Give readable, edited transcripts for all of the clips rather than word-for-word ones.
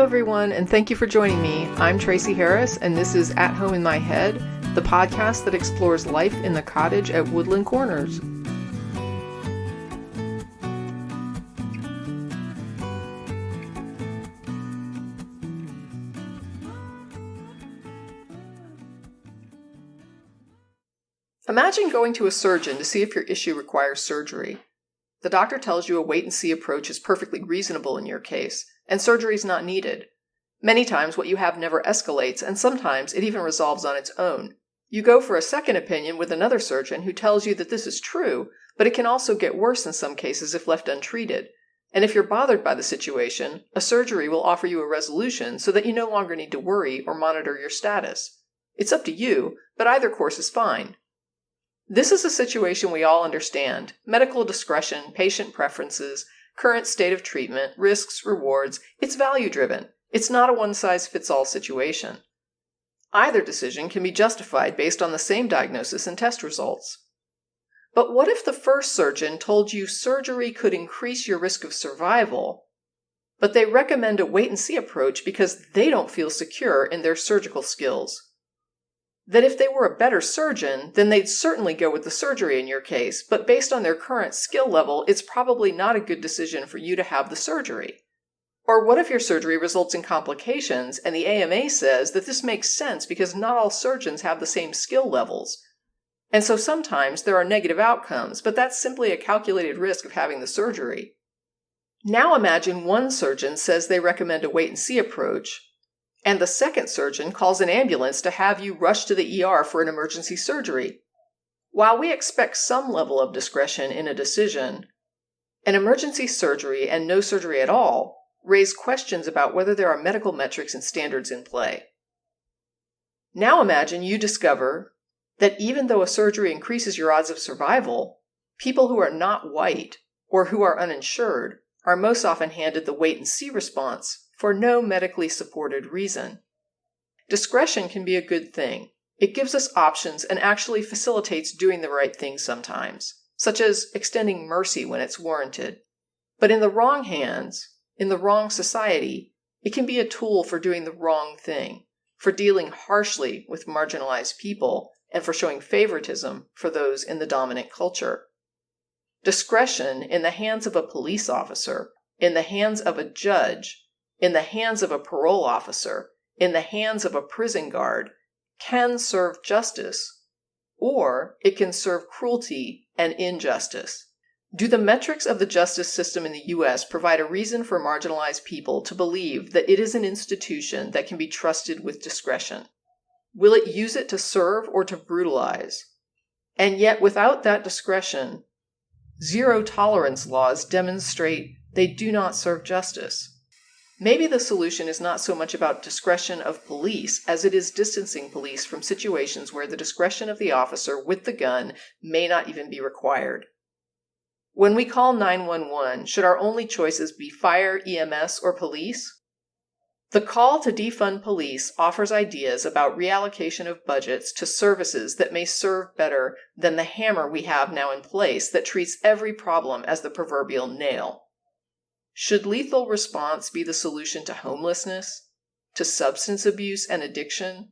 everyone, and thank you for joining me. I'm Tracy Harris, and this is At Home in My Head, the podcast that explores life in the cottage at Woodland Corners. Imagine going to a surgeon to see if your issue requires surgery. The doctor tells you a wait-and-see approach is perfectly reasonable in your case, and surgery is not needed. Many times what you have never escalates, and sometimes it even resolves on its own. You go for a second opinion with another surgeon who tells you that this is true, but it can also get worse in some cases if left untreated. And if you're bothered by the situation, a surgery will offer you a resolution so that you no longer need to worry or monitor your status. It's up to you, but either course is fine. This is a situation we all understand: medical discretion, patient preferences, current state of treatment, risks, rewards. It's value-driven. It's not a one-size-fits-all situation. Either decision can be justified based on the same diagnosis and test results. But what if the first surgeon told you surgery could increase your risk of survival, but they recommend a wait-and-see approach because they don't feel secure in their surgical skills? That if they were a better surgeon, then they'd certainly go with the surgery in your case, but based on their current skill level, it's probably not a good decision for you to have the surgery. Or what if your surgery results in complications, and the AMA says that this makes sense because not all surgeons have the same skill levels? And so sometimes there are negative outcomes, but that's simply a calculated risk of having the surgery. Now imagine one surgeon says they recommend a wait-and-see approach, and the second surgeon calls an ambulance to have you rush to the ER for an emergency surgery. While we expect some level of discretion in a decision, an emergency surgery and no surgery at all raise questions about whether there are medical metrics and standards in play. Now imagine you discover that even though a surgery increases your odds of survival, people who are not white or who are uninsured are most often handed the wait-and-see response for no medically supported reason. Discretion can be a good thing. It gives us options and actually facilitates doing the right thing sometimes, such as extending mercy when it's warranted. But in the wrong hands, in the wrong society, it can be a tool for doing the wrong thing, for dealing harshly with marginalized people, and for showing favoritism for those in the dominant culture. Discretion in the hands of a police officer, in the hands of a judge, in the hands of a parole officer, in the hands of a prison guard, can serve justice, or it can serve cruelty and injustice. Do the metrics of the justice system in the U.S. provide a reason for marginalized people to believe that it is an institution that can be trusted with discretion? Will it use it to serve or to brutalize? And yet, without that discretion, zero-tolerance laws demonstrate they do not serve justice. Maybe the solution is not so much about discretion of police as it is distancing police from situations where the discretion of the officer with the gun may not even be required. When we call 911, should our only choices be fire, EMS, or police? The call to defund police offers ideas about reallocation of budgets to services that may serve better than the hammer we have now in place that treats every problem as the proverbial nail. Should lethal response be the solution to homelessness, to substance abuse and addiction,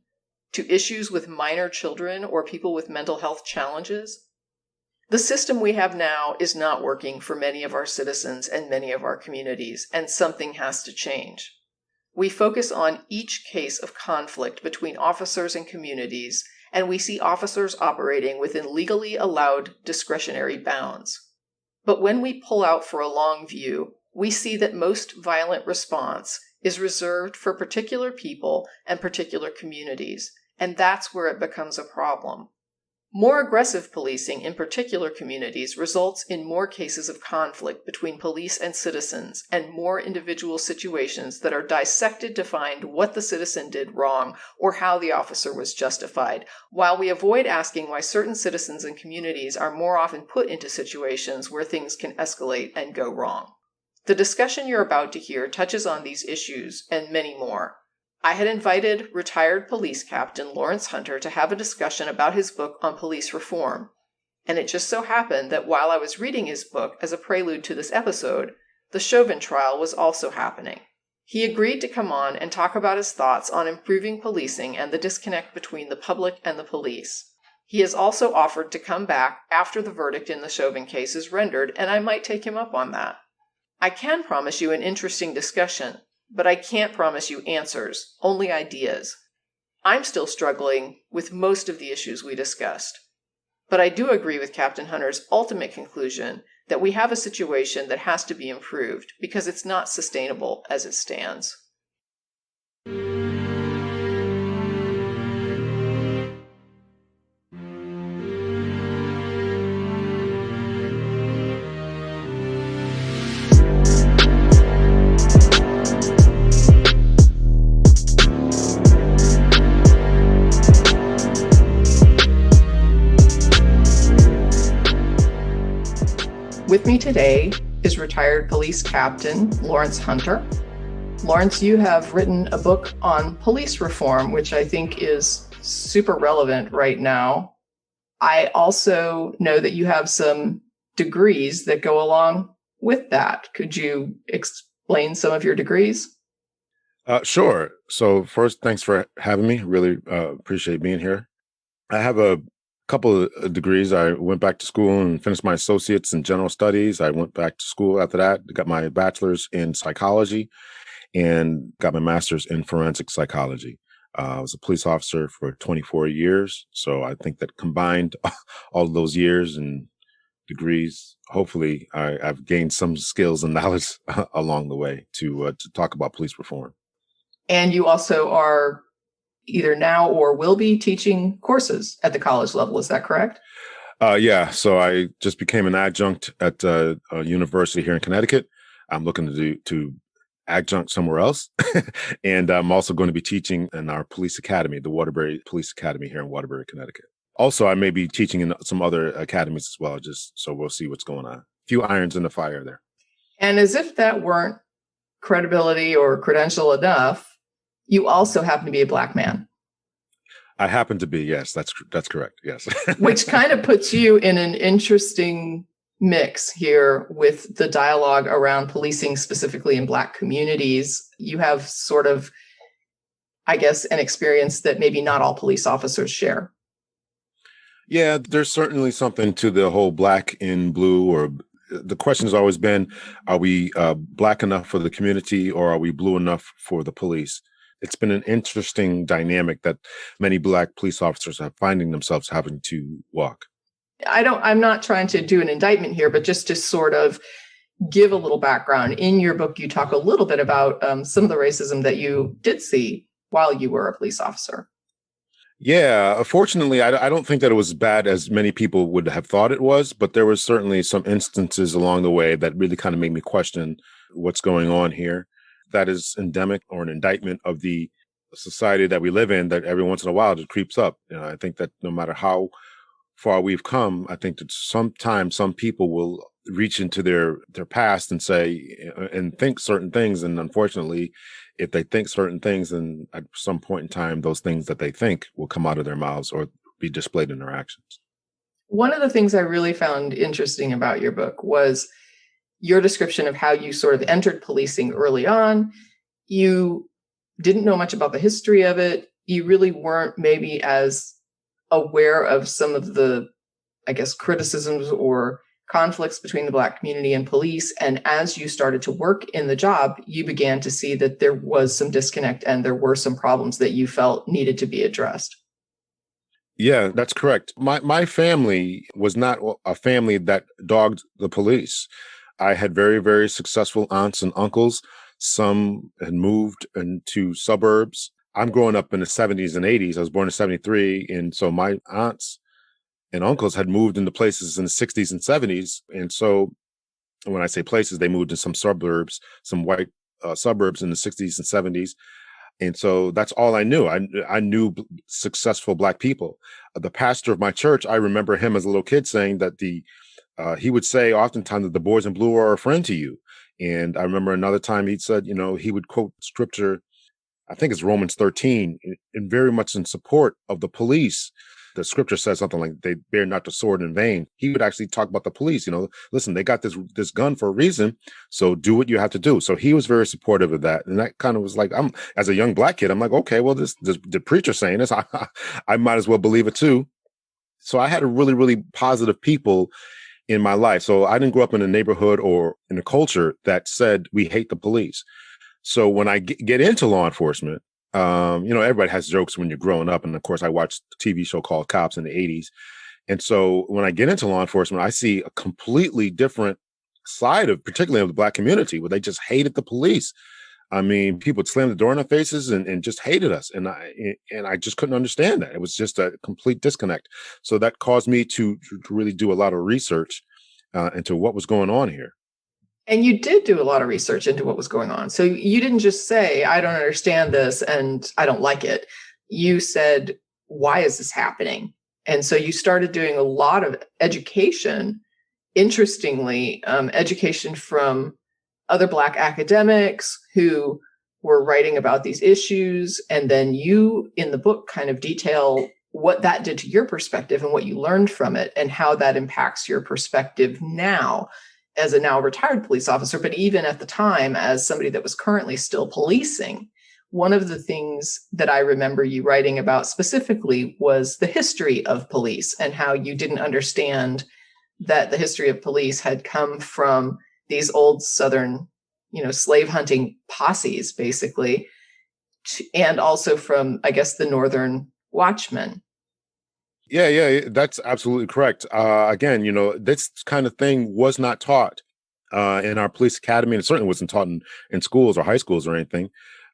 to issues with minor children or people with mental health challenges? The system we have now is not working for many of our citizens and many of our communities, and something has to change. We focus on each case of conflict between officers and communities, and we see officers operating within legally allowed discretionary bounds. But when we pull out for a long view, we see that most violent response is reserved for particular people and particular communities, and that's where it becomes a problem. More aggressive policing in particular communities results in more cases of conflict between police and citizens and more individual situations that are dissected to find what the citizen did wrong or how the officer was justified, while we avoid asking why certain citizens and communities are more often put into situations where things can escalate and go wrong. The discussion you're about to hear touches on these issues and many more. I had invited retired police captain Lawrence Hunter to have a discussion about his book on police reform, and it just so happened that while I was reading his book as a prelude to this episode, the Chauvin trial was also happening. He agreed to come on and talk about his thoughts on improving policing and the disconnect between the public and the police. He has also offered to come back after the verdict in the Chauvin case is rendered, and I might take him up on that. I can promise you an interesting discussion, but I can't promise you answers, only ideas. I'm still struggling with most of the issues we discussed. But I do agree with Captain Hunter's ultimate conclusion that we have a situation that has to be improved because it's not sustainable as it stands. With me today is retired police captain Lawrence Hunter. Lawrence, you have written a book on police reform, which I think is super relevant right now. I also know that you have some degrees that go along with that. Could you explain some of your degrees? Sure. So first, thanks for having me. Really appreciate being here. I have a couple of degrees. I went back to school and finished my associates in general studies. I went back to school after that, got my bachelor's in psychology and got my master's in forensic psychology. I was a police officer for 24 years. So I think that combined all of those years and degrees, hopefully I've gained some skills and knowledge along the way to talk about police reform. And you also are either now or will be teaching courses at the college level. Is that correct? Yeah. So I just became an adjunct at a university here in Connecticut. I'm looking to adjunct somewhere else. And I'm also going to be teaching in our police academy, the Waterbury Police Academy here in Waterbury, Connecticut. Also, I may be teaching in some other academies as well, just so we'll see what's going on. A few irons in the fire there. And as if that weren't credibility or credential enough, you also happen to be a Black man. I happen to be, yes, that's correct, yes. Which kind of puts you in an interesting mix here with the dialogue around policing, specifically in Black communities. You have sort of, I guess, an experience that maybe not all police officers share. Yeah, there's certainly something to the whole Black in blue, or the question has always been, are we Black enough for the community or are we blue enough for the police? It's been an interesting dynamic that many Black police officers are finding themselves having to walk. I'm not trying to do an indictment here, but just to sort of give a little background. In your book, you talk a little bit about some of the racism that you did see while you were a police officer. Yeah, fortunately, I don't think that it was as bad as many people would have thought it was, but there was certainly some instances along the way that really kind of made me question what's going on here. That is endemic or an indictment of the society that we live in, that every once in a while it creeps up. I think that no matter how far we've come, I think that sometimes some people will reach into their past and say and think certain things. And unfortunately, if they think certain things, then at some point in time, those things that they think will come out of their mouths or be displayed in their actions. One of the things I really found interesting about your book was your description of how you sort of entered policing early on. You didn't know much about the history of it. You really weren't maybe as aware of some of the, I guess, criticisms or conflicts between the Black community and police. And as you started to work in the job, you began to see that there was some disconnect and there were some problems that you felt needed to be addressed. Yeah, that's correct. My family was not a family that dogged the police. I had very, very successful aunts and uncles. Some had moved into suburbs. I'm growing up in the 70s and 80s. I was born in 73. And so my aunts and uncles had moved into places in the 60s and 70s. And so when I say places, they moved in some suburbs, some white suburbs in the 60s and 70s. And so that's all I knew. I knew successful Black people. The pastor of my church, I remember him as a little kid saying that he would say oftentimes that the boys in blue are a friend to you. And I remember another time he said, he would quote scripture, I think it's Romans 13, and very much in support of the police, the scripture says something like they bear not the sword in vain. He would actually talk about the police, listen, they got this gun for a reason, so do what you have to do. So he was very supportive of that. And that kind of was like, I'm as a young black kid, I'm like, okay, well, this the preacher saying this, I might as well believe it too. So I had a really, really positive people in my life. So I didn't grow up in a neighborhood or in a culture that said we hate the police. So when I get into law enforcement, everybody has jokes when you're growing up. And of course, I watched a TV show called Cops in the 80s. And so when I get into law enforcement, I see a completely different side of, particularly of the Black community, where they just hated the police. I mean, people would slam the door in our faces and just hated us. And I just couldn't understand that. It was just a complete disconnect. So that caused me to really do a lot of research into what was going on here. And you did do a lot of research into what was going on. So you didn't just say, I don't understand this and I don't like it. You said, why is this happening? And so you started doing a lot of education, interestingly, education from other Black academics who were writing about these issues. And then you, in the book, kind of detail what that did to your perspective and what you learned from it and how that impacts your perspective now as a now retired police officer, but even at the time as somebody that was currently still policing. One of the things that I remember you writing about specifically was the history of police and how you didn't understand that the history of police had come from these old Southern, slave hunting posses, basically, and also from, I guess, the Northern Watchmen. Yeah, that's absolutely correct. Again, this kind of thing was not taught in our police academy, and it certainly wasn't taught in schools or high schools or anything.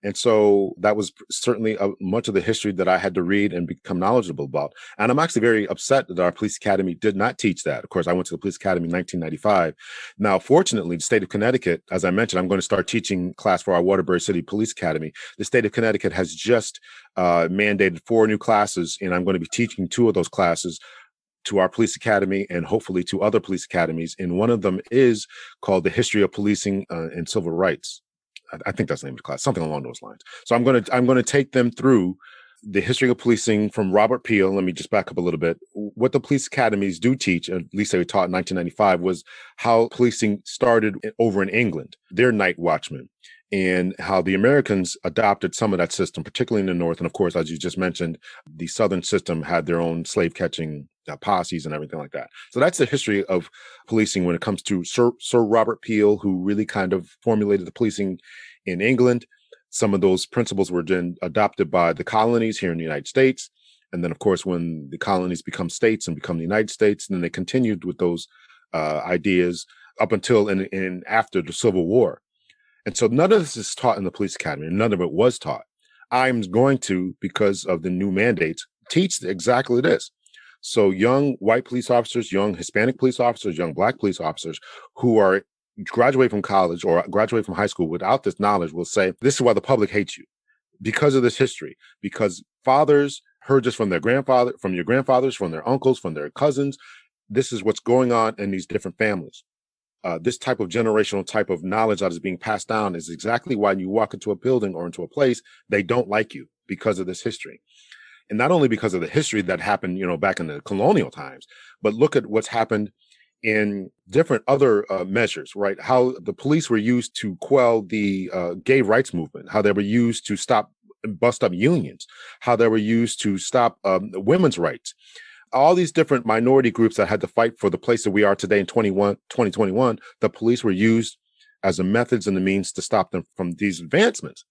And so that was certainly much of the history that I had to read and become knowledgeable about. And I'm actually very upset that our police academy did not teach that. Of course, I went to the police academy in 1995. Now, fortunately, the state of Connecticut, as I mentioned, I'm going to start teaching class for our Waterbury City Police Academy. The state of Connecticut has just mandated 4 new classes, and I'm going to be teaching 2 of those classes to our police academy and hopefully to other police academies. And one of them is called The History of Policing and Civil Rights. I think that's the name of the class, something along those lines. So I'm going to take them through the history of policing from Robert Peel. Let me just back up a little bit. What the police academies do teach, at least they were taught in 1995, was how policing started over in England, their night watchmen, and how the Americans adopted some of that system, particularly in the North. And of course, as you just mentioned, the Southern system had their own slave catching posses and everything like that. So that's the history of policing when it comes to Sir Robert Peel, who really kind of formulated the policing in England. Some of those principles were then adopted by the colonies here in the United States. And then, of course, when the colonies become states and become the United States, then they continued with those ideas up until and after the Civil War. And so none of this is taught in the police academy, and none of it was taught. I'm going to, because of the new mandates, teach exactly this. So young white police officers, young Hispanic police officers, young Black police officers who are graduate from college or graduate from high school without this knowledge will say, this is why the public hates you, because of this history, because fathers heard this from their grandfather, from your grandfathers, from their uncles, from their cousins. This is what's going on in these different families. This type of generational type of knowledge that is being passed down is exactly why you walk into a building or into a place, they don't like you because of this history. And not only because of the history that happened, back in the colonial times, but look at what's happened in different other measures, right? How the police were used to quell the gay rights movement, how they were used to bust up unions, how they were used to stop women's rights. All these different minority groups that had to fight for the place that we are today in 2021, the police were used as the methods and the means to stop them from these advancements.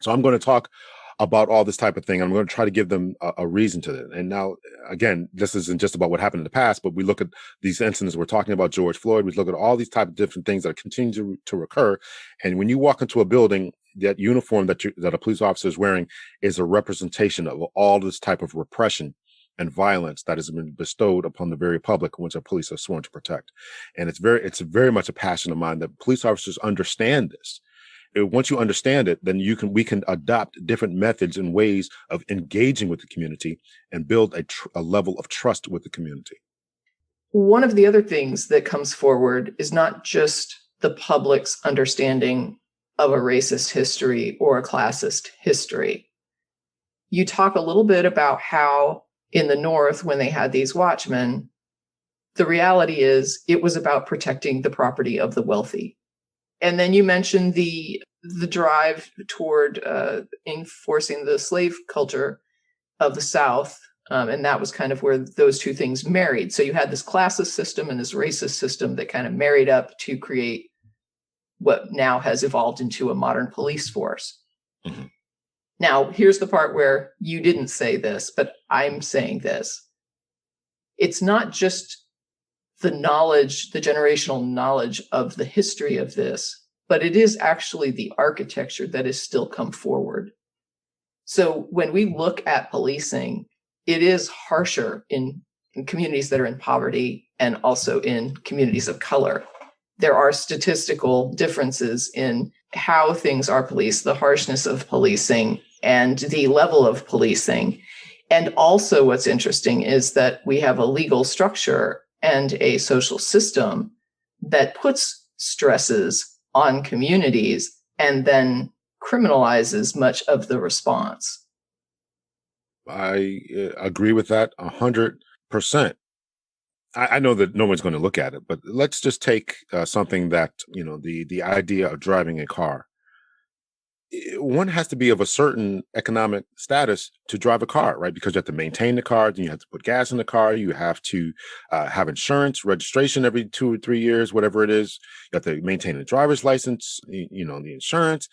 So I'm going to talk about all this type of thing. I'm going to try to give them a reason to it. And now, again, this isn't just about what happened in the past, but we look at these incidents. We're talking about George Floyd. We look at all these type of different things that continue to recur. And when you walk into a building, that uniform that a police officer is wearing is a representation of all this type of repression and violence that has been bestowed upon the very public, which our police are sworn to protect. And it's very much a passion of mine that police officers understand this. Once you understand it, then we can adopt different methods and ways of engaging with the community and build a level of trust with the community. One of the other things that comes forward is not just the public's understanding of a racist history or a classist history. You talk a little bit about how in the North when they had these watchmen, the reality is it was about protecting the property of the wealthy. And then you mentioned the drive toward enforcing the slave culture of the South. And that was kind of where those two things married. So you had this classist system and this racist system that kind of married up to create what now has evolved into a modern police force. Mm-hmm. Now, here's the part where you didn't say this, but I'm saying this. It's not just the knowledge, the generational knowledge of the history of this, but it is actually the architecture that has still come forward. So when we look at policing, it is harsher in communities that are in poverty and also in communities of color. There are statistical differences in how things are policed, the harshness of policing, and the level of policing. And also what's interesting is that we have a legal structure and a social system that puts stresses on communities and then criminalizes much of the response. I agree with that 100%. I know that no one's going to look at it, but let's just take something that, the idea of driving a car. One has to be of a certain economic status to drive a car, right? Because you have to maintain the car, then you have to put gas in the car, you have to have insurance, registration every 2 or 3 years, whatever it is. You have to maintain a driver's license, the insurance.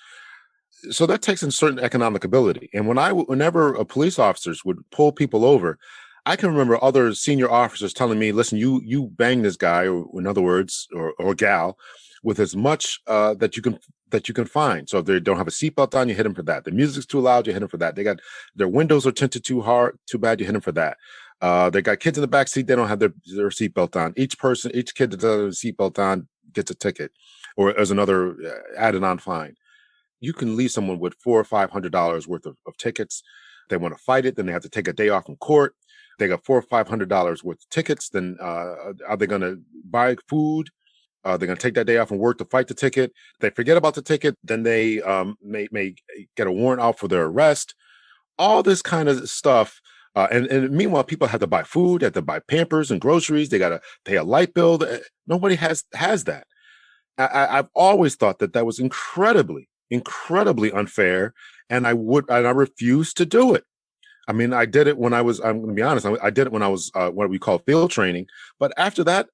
So that takes a certain economic ability. And whenever a police officers would pull people over, I can remember other senior officers telling me, listen, you bang this guy, or in other words, or gal, with as much that you can find. So if they don't have a seatbelt on, you hit them for that. The music's too loud, you hit them for that. They got their windows are tinted too bad, you hit them for that. They got kids in the back seat, they don't have their seatbelt on. Each kid that doesn't have a seatbelt on gets a ticket, or as another added on fine. You can leave someone with $400 or $500 worth of tickets. They want to fight it, then they have to take a day off from court. They got $400 or $500 worth of tickets. Then are they going to buy food? They're going to take that day off from work to fight the ticket. They forget about the ticket. Then they may get a warrant out for their arrest. All this kind of stuff. And meanwhile, people have to buy food, have to buy Pampers and groceries. They got to pay a light bill. Nobody has that. I've always thought that was incredibly unfair, and I refused to do it. I mean, I did it when I'm going to be honest, I did it when I was what we call field training. But after that,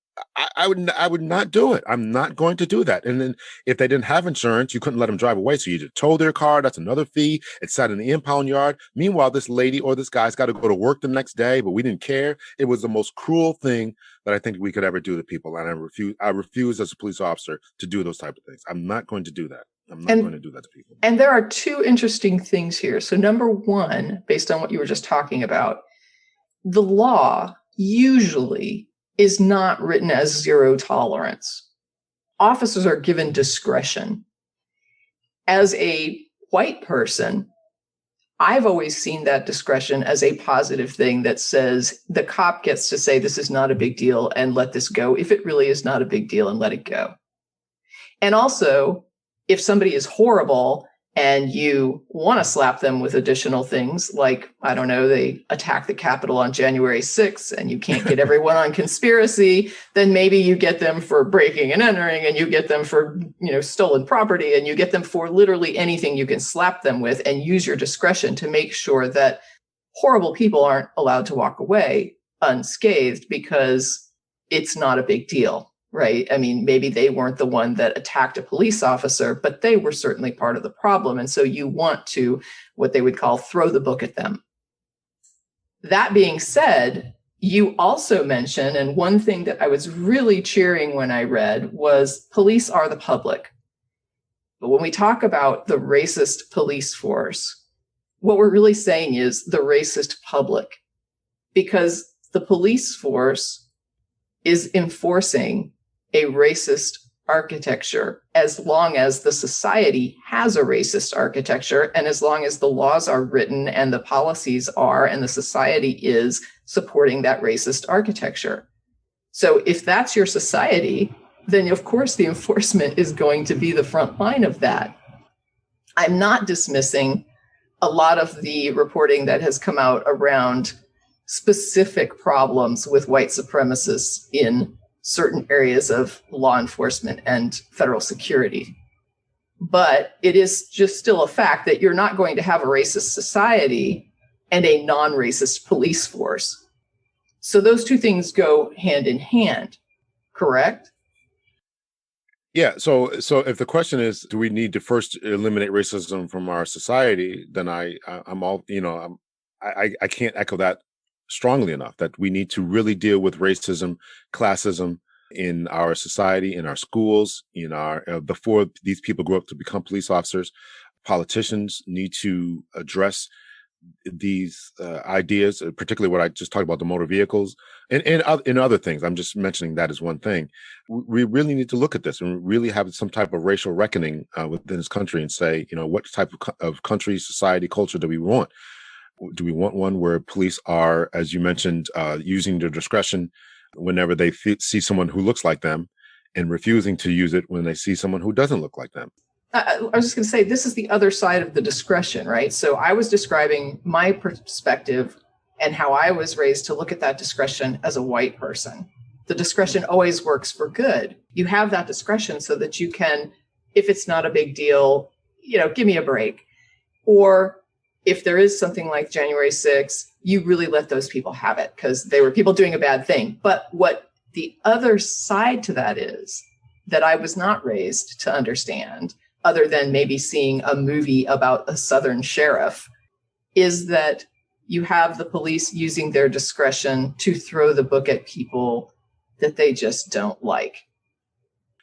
I would not do it. I'm not going to do that. And then if they didn't have insurance, you couldn't let them drive away. So you just tow their car. That's another fee. It sat in the impound yard. Meanwhile, this lady or this guy's got to go to work the next day, but we didn't care. It was the most cruel thing that I think we could ever do to people. And I refuse as a police officer to do those type of things. I'm not going to do that. I'm not going to do that to people. And there are two interesting things here. So number one, based on what you were just talking about, the law usually is not written as zero tolerance. Officers are given discretion. As a white person, I've always seen that discretion as a positive thing that says the cop gets to say this is not a big deal and let this go if it really is not a big deal and let it go. And also, if somebody is horrible and you want to slap them with additional things, like, I don't know, they attack the Capitol on January 6th and you can't get everyone on conspiracy, then maybe you get them for breaking and entering, and you get them for, stolen property, and you get them for literally anything you can slap them with, and use your discretion to make sure that horrible people aren't allowed to walk away unscathed because it's not a big deal. Right? I mean, maybe they weren't the one that attacked a police officer, but they were certainly part of the problem. And so you want to, what they would call, throw the book at them. That being said, you also mentioned, and one thing that I was really cheering when I read was police are the public. But when we talk about the racist police force, what we're really saying is the racist public, because the police force is enforcing a racist architecture as long as the society has a racist architecture, and as long as the laws are written and the policies are and the society is supporting that racist architecture. So if that's your society, then of course the enforcement is going to be the front line of that. I'm not dismissing a lot of the reporting that has come out around specific problems with white supremacists in certain areas of law enforcement and federal security. But it is just still a fact that you're not going to have a racist society and a non-racist police force. So those two things go hand in hand, correct? Yeah. So if the question is, do we need to first eliminate racism from our society? Then I'm all, I can't echo that strongly enough, that we need to really deal with racism, classism in our society, in our schools, in our, before these people grow up to become police officers. Politicians need to address these ideas, particularly what I just talked about, the motor vehicles and in other things. I'm just mentioning that as one thing. We really need to look at this and really have some type of racial reckoning within this country and say, what type of country, society, culture do we want? Do we want one where police are, as you mentioned, using their discretion whenever they see someone who looks like them and refusing to use it when they see someone who doesn't look like them? I was just going to say, this is the other side of the discretion, right? So I was describing my perspective and how I was raised to look at that discretion as a white person. The discretion always works for good. You have that discretion so that you can, if it's not a big deal, give me a break. Or if there is something like January 6th, you really let those people have it because they were people doing a bad thing. But what the other side to that is that I was not raised to understand, other than maybe seeing a movie about a Southern sheriff, is that you have the police using their discretion to throw the book at people that they just don't like.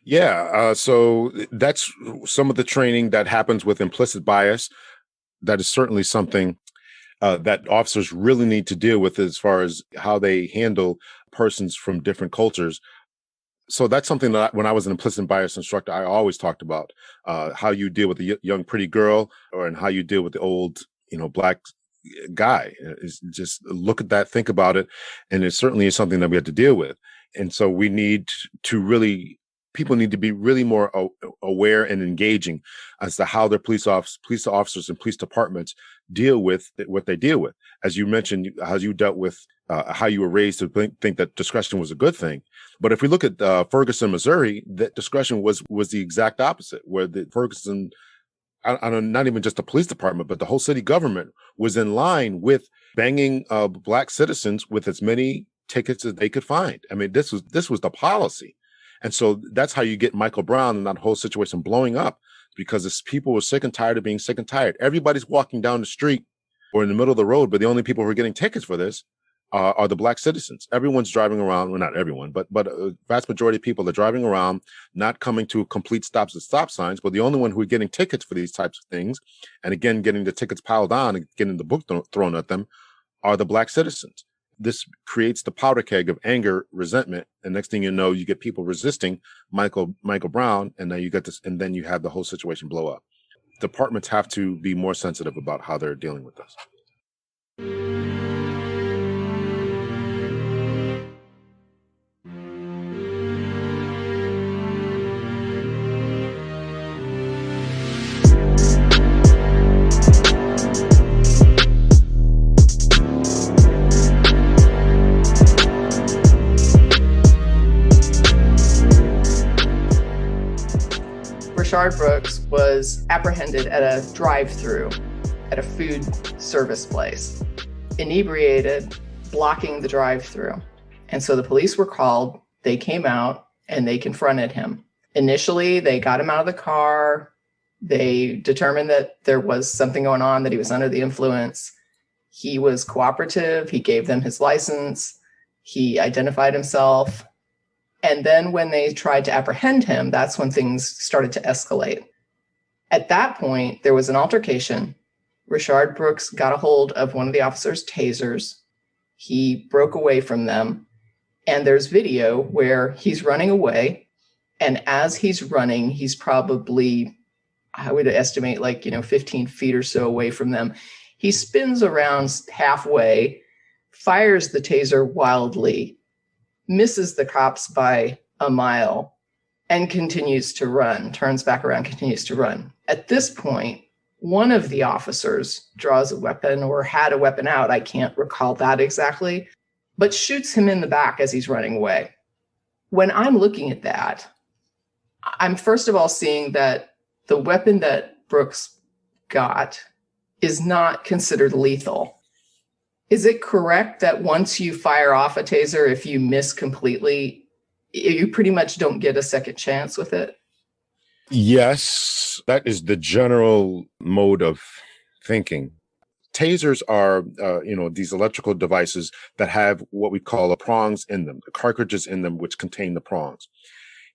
Yeah. So that's some of the training that happens with implicit bias. That is certainly something that officers really need to deal with as far as how they handle persons from different cultures. So that's something that when I was an implicit bias instructor, I always talked about how you deal with the young, pretty girl and how you deal with the old, black guy. Is just look at that, think about it. And it certainly is something that we have to deal with. And so we need to people need to be really more aware and engaging as to how their police officers and police departments deal with what they deal with. As you mentioned, how you dealt with how you were raised to think that discretion was a good thing. But if we look at Ferguson, Missouri, that discretion was the exact opposite, where the Ferguson, not even just the police department, but the whole city government was in line with banging black citizens with as many tickets as they could find. I mean, this was the policy. And so that's how you get Michael Brown and that whole situation blowing up, because people were sick and tired of being sick and tired. Everybody's walking down the street or in the middle of the road, but the only people who are getting tickets for this are the black citizens. Everyone's driving around. Well, not everyone, but a vast majority of people are driving around, not coming to complete stops at stop signs. But the only one who are getting tickets for these types of things, and again, getting the tickets piled on and getting the book thrown at them, are the black citizens. This creates the powder keg of anger, resentment, and next thing you know, you get people resisting Michael Brown, and then you get this, and then you have the whole situation blow up. Departments have to be more sensitive about how they're dealing with this. Rayshard Brooks was apprehended at a drive-through at a food service place, inebriated, blocking the drive-through. And so the police were called, they came out, and they confronted him. Initially, they got him out of the car. They determined that there was something going on, that he was under the influence. He was cooperative. He gave them his license. He identified himself. And then when they tried to apprehend him, that's when things started to escalate. At that point, there was an altercation. Rayshard Brooks got a hold of one of the officers' tasers. He broke away from them. And there's video where he's running away. And as he's running, he's probably, I would estimate 15 feet or so away from them. He spins around halfway, fires the taser wildly, misses the cops by a mile, and continues to run, turns back around, continues to run. At this point, one of the officers draws a weapon or had a weapon out. I can't recall that exactly, but shoots him in the back as he's running away. When I'm looking at that, I'm first of all seeing that the weapon that Brooks got is not considered lethal. Is it correct that once you fire off a taser, if you miss completely, you pretty much don't get a second chance with it? Yes, that is the general mode of thinking. Tasers are, these electrical devices that have what we call the prongs in them, the cartridges in them, which contain the prongs.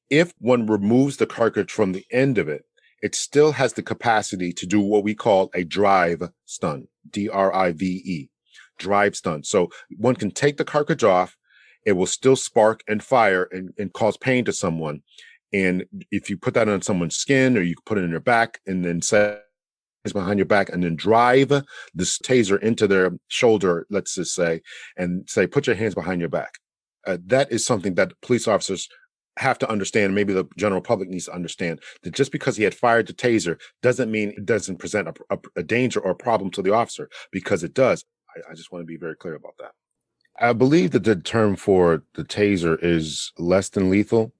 If one removes the cartridge from the end of it, it still has the capacity to do what we call a drive stun, DRIVE, drive stun. So one can take the cartridge off, it will still spark and fire and cause pain to someone. And if you put that on someone's skin or you put it in their back and then say behind your back and then drive this taser into their shoulder, let's just say, and say, put your hands behind your back. That is something that police officers have to understand. Maybe the general public needs to understand that just because he had fired the taser doesn't mean it doesn't present a danger or a problem to the officer, because it does. I just want to be very clear about that. I believe that the term for the taser is less than lethal.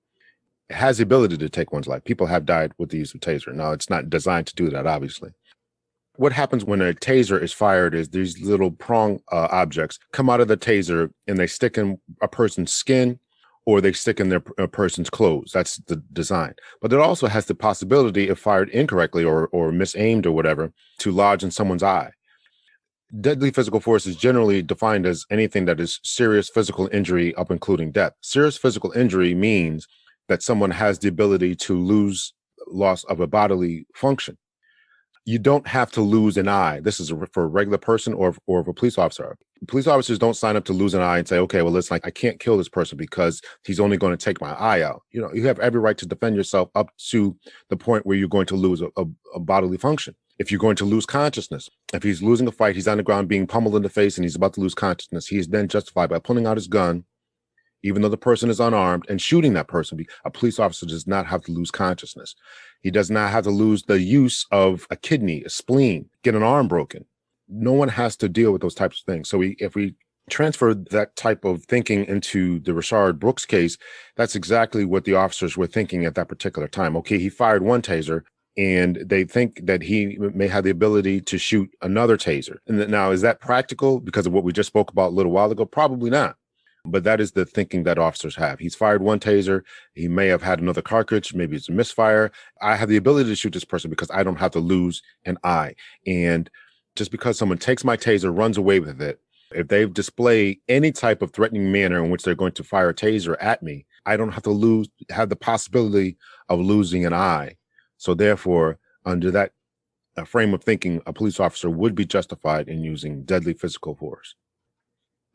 It has the ability to take one's life. People have died with the use of taser. Now, it's not designed to do that, obviously. What happens when a taser is fired is these little prong objects come out of the taser and they stick in a person's skin or they stick in their person's clothes. That's the design. But it also has the possibility, if fired incorrectly or misaimed or whatever, to lodge in someone's eye. Deadly physical force is generally defined as anything that is serious physical injury up including death. Serious physical injury means that someone has the ability to lose loss of a bodily function. You don't have to lose an eye. This is for a regular person or for a police officer. Police officers don't sign up to lose an eye and say, okay, well, listen, I can't kill this person because he's only going to take my eye out. You have every right to defend yourself up to the point where you're going to lose a bodily function. If you're going to lose consciousness, if he's losing a fight, he's on the ground being pummeled in the face and he's about to lose consciousness, he is then justified by pulling out his gun, even though the person is unarmed, and shooting that person. A police officer does not have to lose consciousness. He does not have to lose the use of a kidney, a spleen, get an arm broken. No one has to deal with those types of things. So if we transfer that type of thinking into the Rayshard Brooks case, that's exactly what the officers were thinking at that particular time. Okay, he fired one taser, and they think that he may have the ability to shoot another taser. And now, is that practical because of what we just spoke about a little while ago? Probably not. But that is the thinking that officers have. He's fired one taser. He may have had another cartridge. Maybe it's a misfire. I have the ability to shoot this person because I don't have to lose an eye. And just because someone takes my taser, runs away with it, if they display any type of threatening manner in which they're going to fire a taser at me, I don't have to have the possibility of losing an eye. So therefore, under that frame of thinking, a police officer would be justified in using deadly physical force.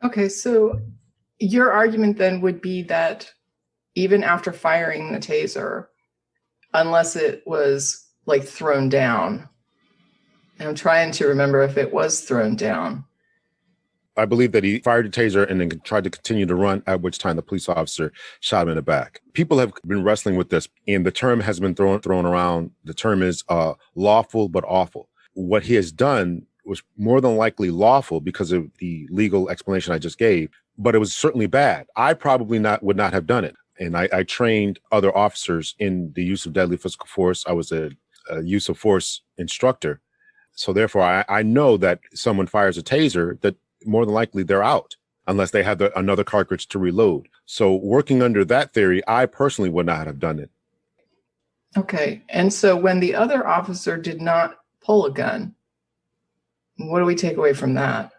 Okay, so your argument then would be that even after firing the taser, unless it was like thrown down, and I'm trying to remember if it was thrown down. I believe that he fired a taser and then tried to continue to run, at which time the police officer shot him in the back. People have been wrestling with this, and the term has been thrown around. The term is lawful but awful. What he has done was more than likely lawful because of the legal explanation I just gave, but it was certainly bad. I probably would not have done it. And I trained other officers in the use of deadly physical force. I was a use of force instructor. So therefore, I know that someone fires a taser, that more than likely they're out unless they have another cartridge to reload. So working under that theory, I personally would not have done it. Okay. And so when the other officer did not pull a gun, what do we take away from that?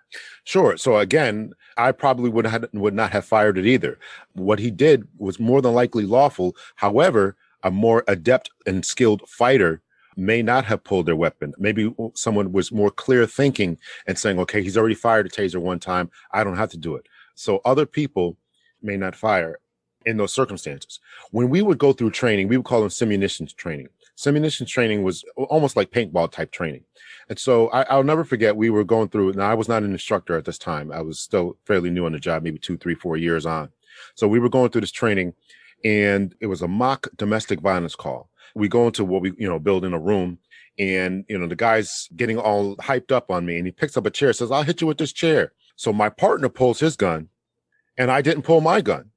Sure. So again, I probably would not have fired it either. What he did was more than likely lawful. However, a more adept and skilled fighter may not have pulled their weapon. Maybe someone was more clear thinking and saying, okay, he's already fired a taser one time, I don't have to do it. So other people may not fire in those circumstances. When we would go through training, we would call them simunitions training. Simunitions training was almost like paintball type training. And so I'll never forget, we were going through, now I was not an instructor at this time. I was still fairly new on the job, maybe 2, 3, 4 years on. So we were going through this training, and it was a mock domestic violence call. We go into what we, build in a room, And, the guy's getting all hyped up on me, and he picks up a chair, says, "I'll hit you with this chair." So my partner pulls his gun, and I didn't pull my gun.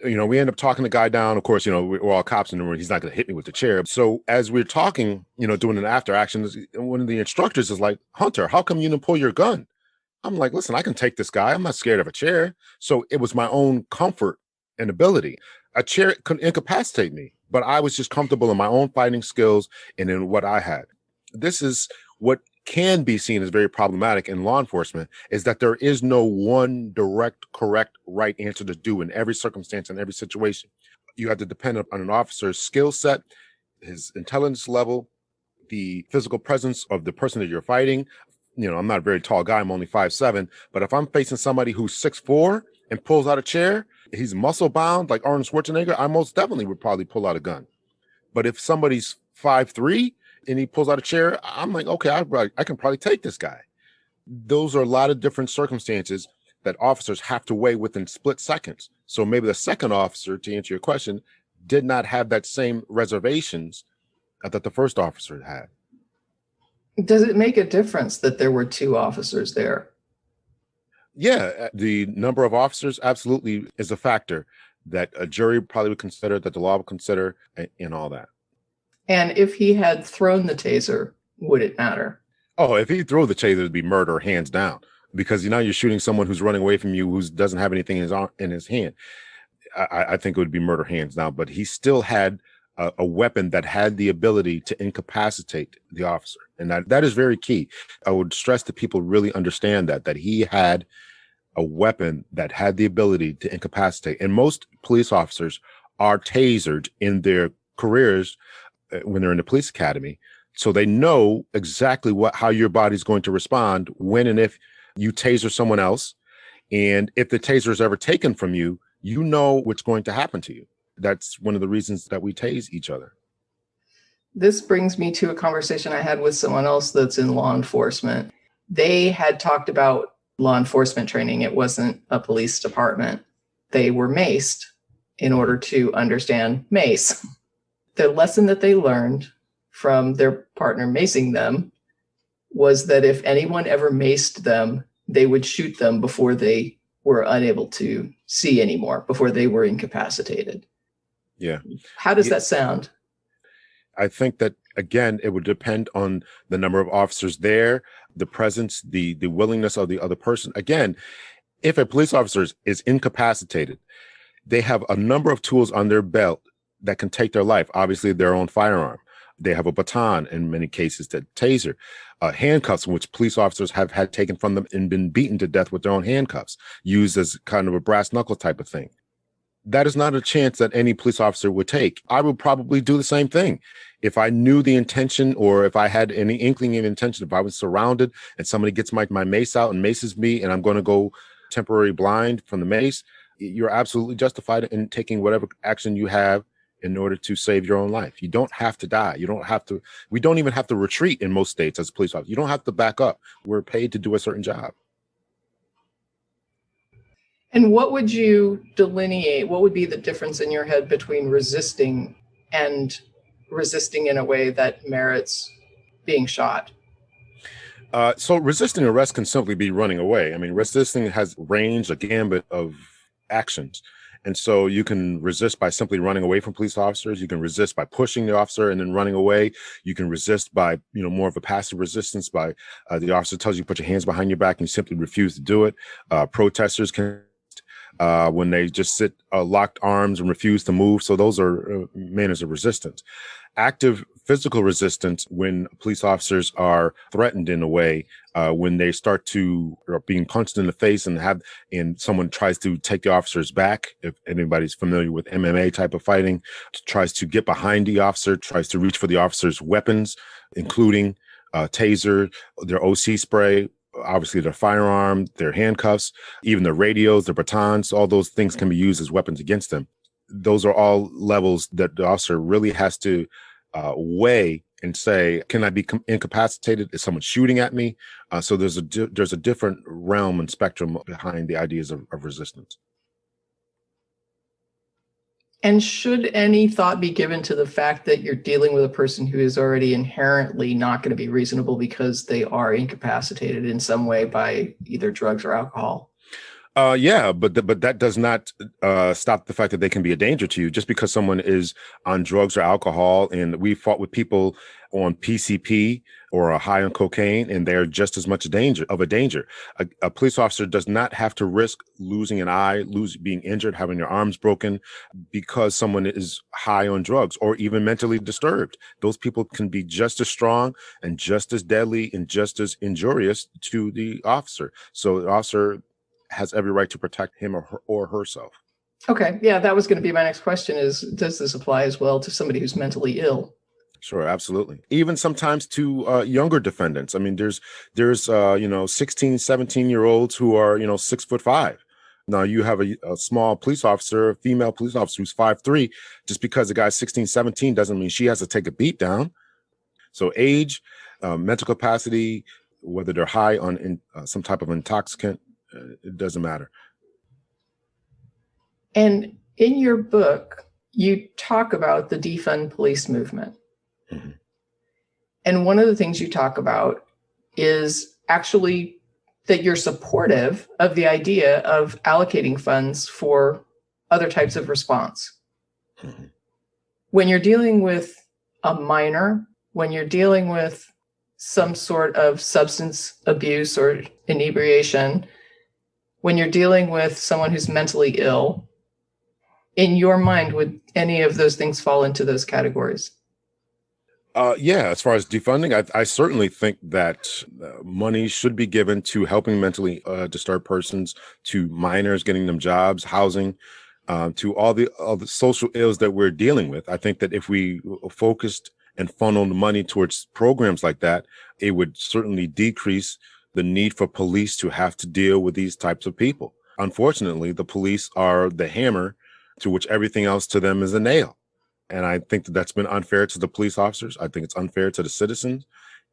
We end up talking the guy down. Of course, we're all cops in the room. He's not going to hit me with the chair. So as we're talking, doing an after action, one of the instructors is like, "Hunter, how come you didn't pull your gun?" I'm like, "Listen, I can take this guy. I'm not scared of a chair." So it was my own comfort and ability. A chair could incapacitate me, but I was just comfortable in my own fighting skills and in what I had. This is what can be seen as very problematic in law enforcement, is that there is no one direct, correct, right answer to do in every circumstance and every situation. You have to depend on an officer's skill set, his intelligence level, the physical presence of the person that you're fighting. I'm not a very tall guy. I'm only 5'7", but if I'm facing somebody who's 6'4" and pulls out a chair, he's muscle bound like Arnold Schwarzenegger, I most definitely would probably pull out a gun. But if somebody's 5'3" and he pulls out a chair, I'm like, okay, I can probably take this guy. Those are a lot of different circumstances that officers have to weigh within split seconds. So maybe the second officer, to answer your question, did not have that same reservations that the first officer had. Does it make a difference that there were two officers there? Yeah, the number of officers absolutely is a factor that a jury probably would consider, that the law would consider, and all that. And if he had thrown the taser, would it matter? Oh, if he threw the taser, it'd be murder, hands down. Because you're shooting someone who's running away from you, who doesn't have anything in his hand. I think it would be murder, hands down. But he still had a weapon that had the ability to incapacitate the officer. And that is very key. I would stress that people really understand that he had a weapon that had the ability to incapacitate. And most police officers are tasered in their careers when they're in the police academy. So they know exactly how your body's going to respond when and if you taser someone else. And if the taser is ever taken from you, you know what's going to happen to you. That's one of the reasons that we tase each other. This brings me to a conversation I had with someone else that's in law enforcement. They had talked about law enforcement training. It wasn't a police department. They were maced in order to understand mace. The lesson that they learned from their partner macing them was that if anyone ever maced them, they would shoot them before they were unable to see anymore, before they were incapacitated. Yeah. How does that sound? I think that, again, it would depend on the number of officers there, the presence, the willingness of the other person. Again, if a police officer is incapacitated, they have a number of tools on their belt that can take their life. Obviously, their own firearm. They have a baton in many cases, that taser, handcuffs, which police officers have had taken from them and been beaten to death with their own handcuffs, used as kind of a brass knuckle type of thing. That is not a chance that any police officer would take. I would probably do the same thing. If I knew the intention, or if I had any inkling of intention, if I was surrounded and somebody gets my mace out and maces me and I'm going to go temporary blind from the mace, you're absolutely justified in taking whatever action you have in order to save your own life. You don't have to die. We don't even have to retreat in most states as police officers. You don't have to back up. We're paid to do a certain job. And what would you delineate? What would be the difference in your head between resisting and resisting in a way that merits being shot? So resisting arrest can simply be running away. I mean, resisting has range, a gambit of actions. And so you can resist by simply running away from police officers. You can resist by pushing the officer and then running away. You can resist by, more of a passive resistance, by the officer tells you to put your hands behind your back and you simply refuse to do it. Protesters can when they just sit locked arms and refuse to move. So those are manners of resistance. Active physical resistance, when police officers are threatened in a way, when they start to are being punched in the face and someone tries to take the officers back. If anybody's familiar with MMA type of fighting, tries to get behind the officer, tries to reach for the officer's weapons, including taser, their OC spray, obviously their firearm, their handcuffs, even their radios, their batons, all those things can be used as weapons against them. Those are all levels that the officer really has to weigh and say, can I be incapacitated? Is someone shooting at me? So there's a different realm and spectrum behind the ideas of resistance. And should any thought be given to the fact that you're dealing with a person who is already inherently not going to be reasonable because they are incapacitated in some way by either drugs or alcohol? Yeah, but that does not stop the fact that they can be a danger to you. Just because someone is on drugs or alcohol, and we fought with people on PCP or a high on cocaine, and they're just as much a danger. A police officer does not have to risk losing an eye, being injured, having their arms broken because someone is high on drugs or even mentally disturbed. Those people can be just as strong and just as deadly and just as injurious to the officer. So the officer has every right to protect him or herself. Okay. Yeah, that was going to be my next question is, does this apply as well to somebody who's mentally ill? Sure, absolutely. Even sometimes to younger defendants. I mean, there's 16, 17-year-olds who are, 6'5". Now you have a small police officer, a female police officer who's 5'3". Just because the guy's 16, 17 doesn't mean she has to take a beat down. So age, mental capacity, whether they're high on some type of intoxicant, it doesn't matter. And in your book, you talk about the defund police movement. Mm-hmm. And one of the things you talk about is actually that you're supportive of the idea of allocating funds for other types of response. Mm-hmm. When you're dealing with a minor, when you're dealing with some sort of substance abuse or inebriation, when you're dealing with someone who's mentally ill, in your mind, would any of those things fall into those categories? Yeah, as far as defunding, I certainly think that money should be given to helping mentally disturbed persons, to minors, getting them jobs, housing, to all the social ills that we're dealing with. I think that if we focused and funneled money towards programs like that, it would certainly decrease the need for police to have to deal with these types of people. Unfortunately, the police are the hammer to which everything else to them is a nail. And I think that that's been unfair to the police officers. I think it's unfair to the citizens.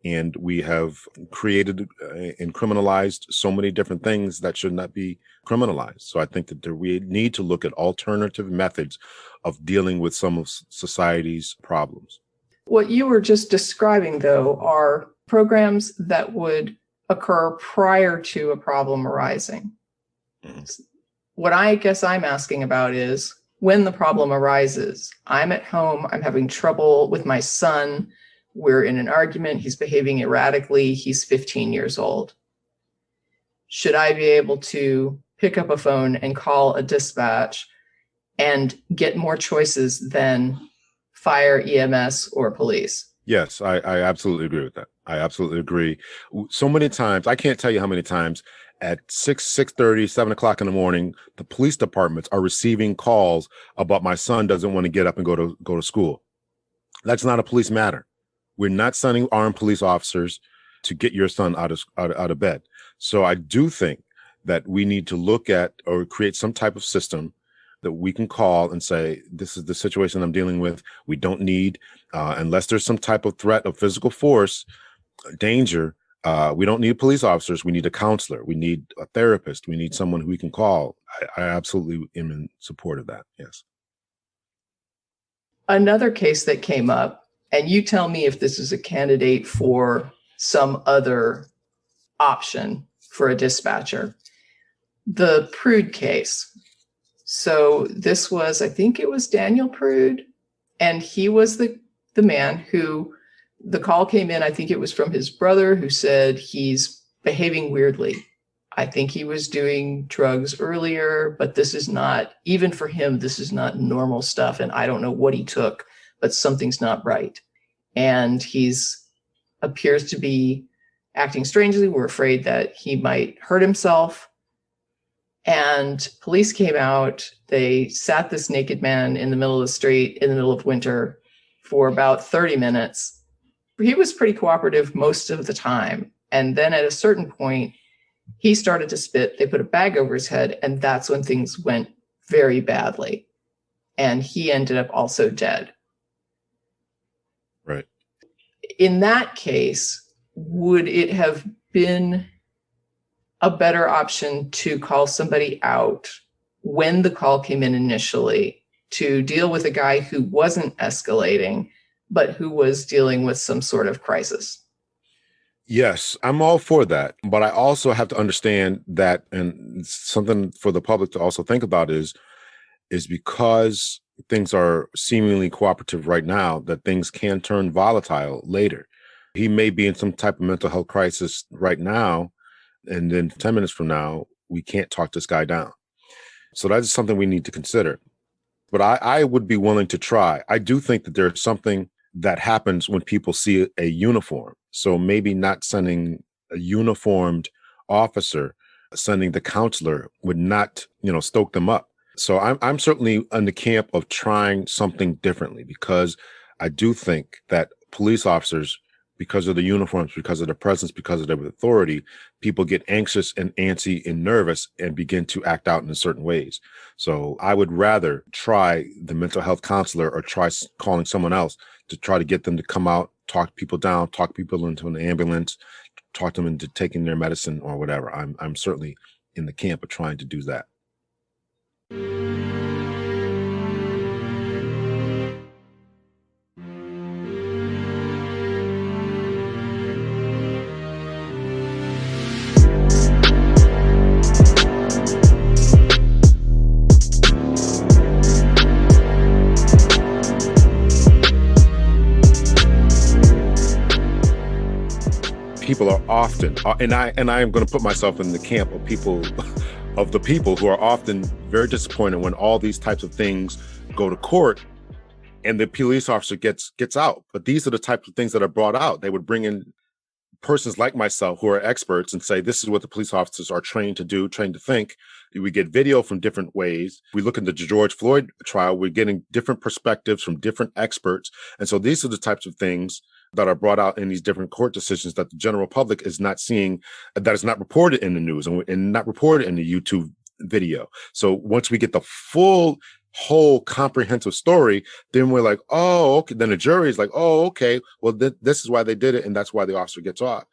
And we have created and criminalized so many different things that should not be criminalized. So I think that we need to look at alternative methods of dealing with some of society's problems. What you were just describing, though, are programs that would occur prior to a problem arising. Mm-hmm. What I guess I'm asking about is when the problem arises, I'm at home, I'm having trouble with my son, we're in an argument, he's behaving erratically, he's 15 years old. Should I be able to pick up a phone and call a dispatch and get more choices than fire, EMS, or police? Yes, I absolutely agree with that. I absolutely agree. So many times, I can't tell you how many times at 6:30, 7 o'clock in the morning, the police departments are receiving calls about my son doesn't want to get up and go to school. That's not a police matter. We're not sending armed police officers to get your son out of bed. So I do think that we need to look at or create some type of system that we can call and say, this is the situation I'm dealing with. We don't need, unless there's some type of threat of physical force, danger, we don't need police officers. We need a counselor. We need a therapist. We need someone who we can call. I absolutely am in support of that. Yes. Another case that came up, and you tell me if this is a candidate for some other option for a dispatcher, the Prude case. So this was, I think it was Daniel Prude, and he was the man who, the call came in, I think it was from his brother, who said he's behaving weirdly. I think he was doing drugs earlier, but this is not, even for him, this is not normal stuff. And I don't know what he took, but something's not right. And he's appears to be acting strangely. We're afraid that he might hurt himself. And police came out. They sat this naked man in the middle of the street in the middle of winter for about 30 minutes. He was pretty cooperative most of the time. And then at a certain point, he started to spit. They put a bag over his head, and that's when things went very badly. And he ended up also dead. Right. In that case, would it have been a better option to call somebody out when the call came in initially to deal with a guy who wasn't escalating, but who was dealing with some sort of crisis. Yes, I'm all for that. But I also have to understand that, and something for the public to also think about is because things are seemingly cooperative right now, that things can turn volatile later. He may be in some type of mental health crisis right now, and then 10 minutes from now, we can't talk this guy down. So that is something we need to consider. But I would be willing to try. I do think that there's something that happens when people see a uniform. So maybe not sending a uniformed officer, sending the counselor would not, stoke them up. So I'm certainly in the camp of trying something differently, because I do think that police officers, because of the uniforms, because of their presence, because of their authority, people get anxious and antsy and nervous and begin to act out in certain ways. So I would rather try the mental health counselor or try calling someone else to try to get them to come out, talk people down, talk people into an ambulance, talk them into taking their medicine or whatever. I'm certainly in the camp of trying to do that. People are often, and I am going to put myself in the camp of the people who are often very disappointed when all these types of things go to court and the police officer gets out. But these are the types of things that are brought out. They would bring in persons like myself who are experts and say, this is what the police officers are trained to do, trained to think. We get video from different ways. We look at the George Floyd trial, we're getting different perspectives from different experts. And so these are the types of things that are brought out in these different court decisions that the general public is not seeing, that is not reported in the news and not reported in the YouTube video. So once we get the whole comprehensive story, then we're like, oh, okay. Then the jury is like, oh, okay. Well, this is why they did it. And that's why the officer gets off.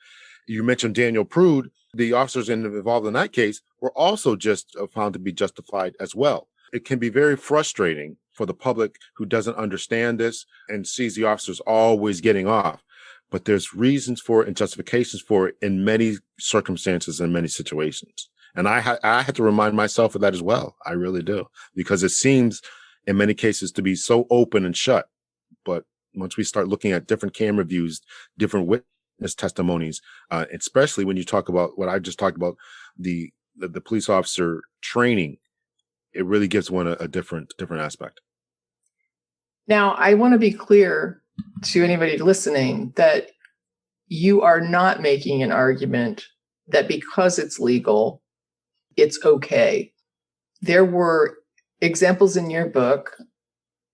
You mentioned Daniel Prude. The officers involved in that case were also just found to be justified as well. It can be very frustrating for the public who doesn't understand this and sees the officers always getting off. But there's reasons for it and justifications for it in many circumstances and many situations. And I had to remind myself of that as well. I really do, because it seems in many cases to be so open and shut. But once we start looking at different camera views, different witness testimonies, especially when you talk about what I just talked about, the police officer training, it really gives one a different aspect. Now, I want to be clear to anybody listening that you are not making an argument that because it's legal, it's okay. There were examples in your book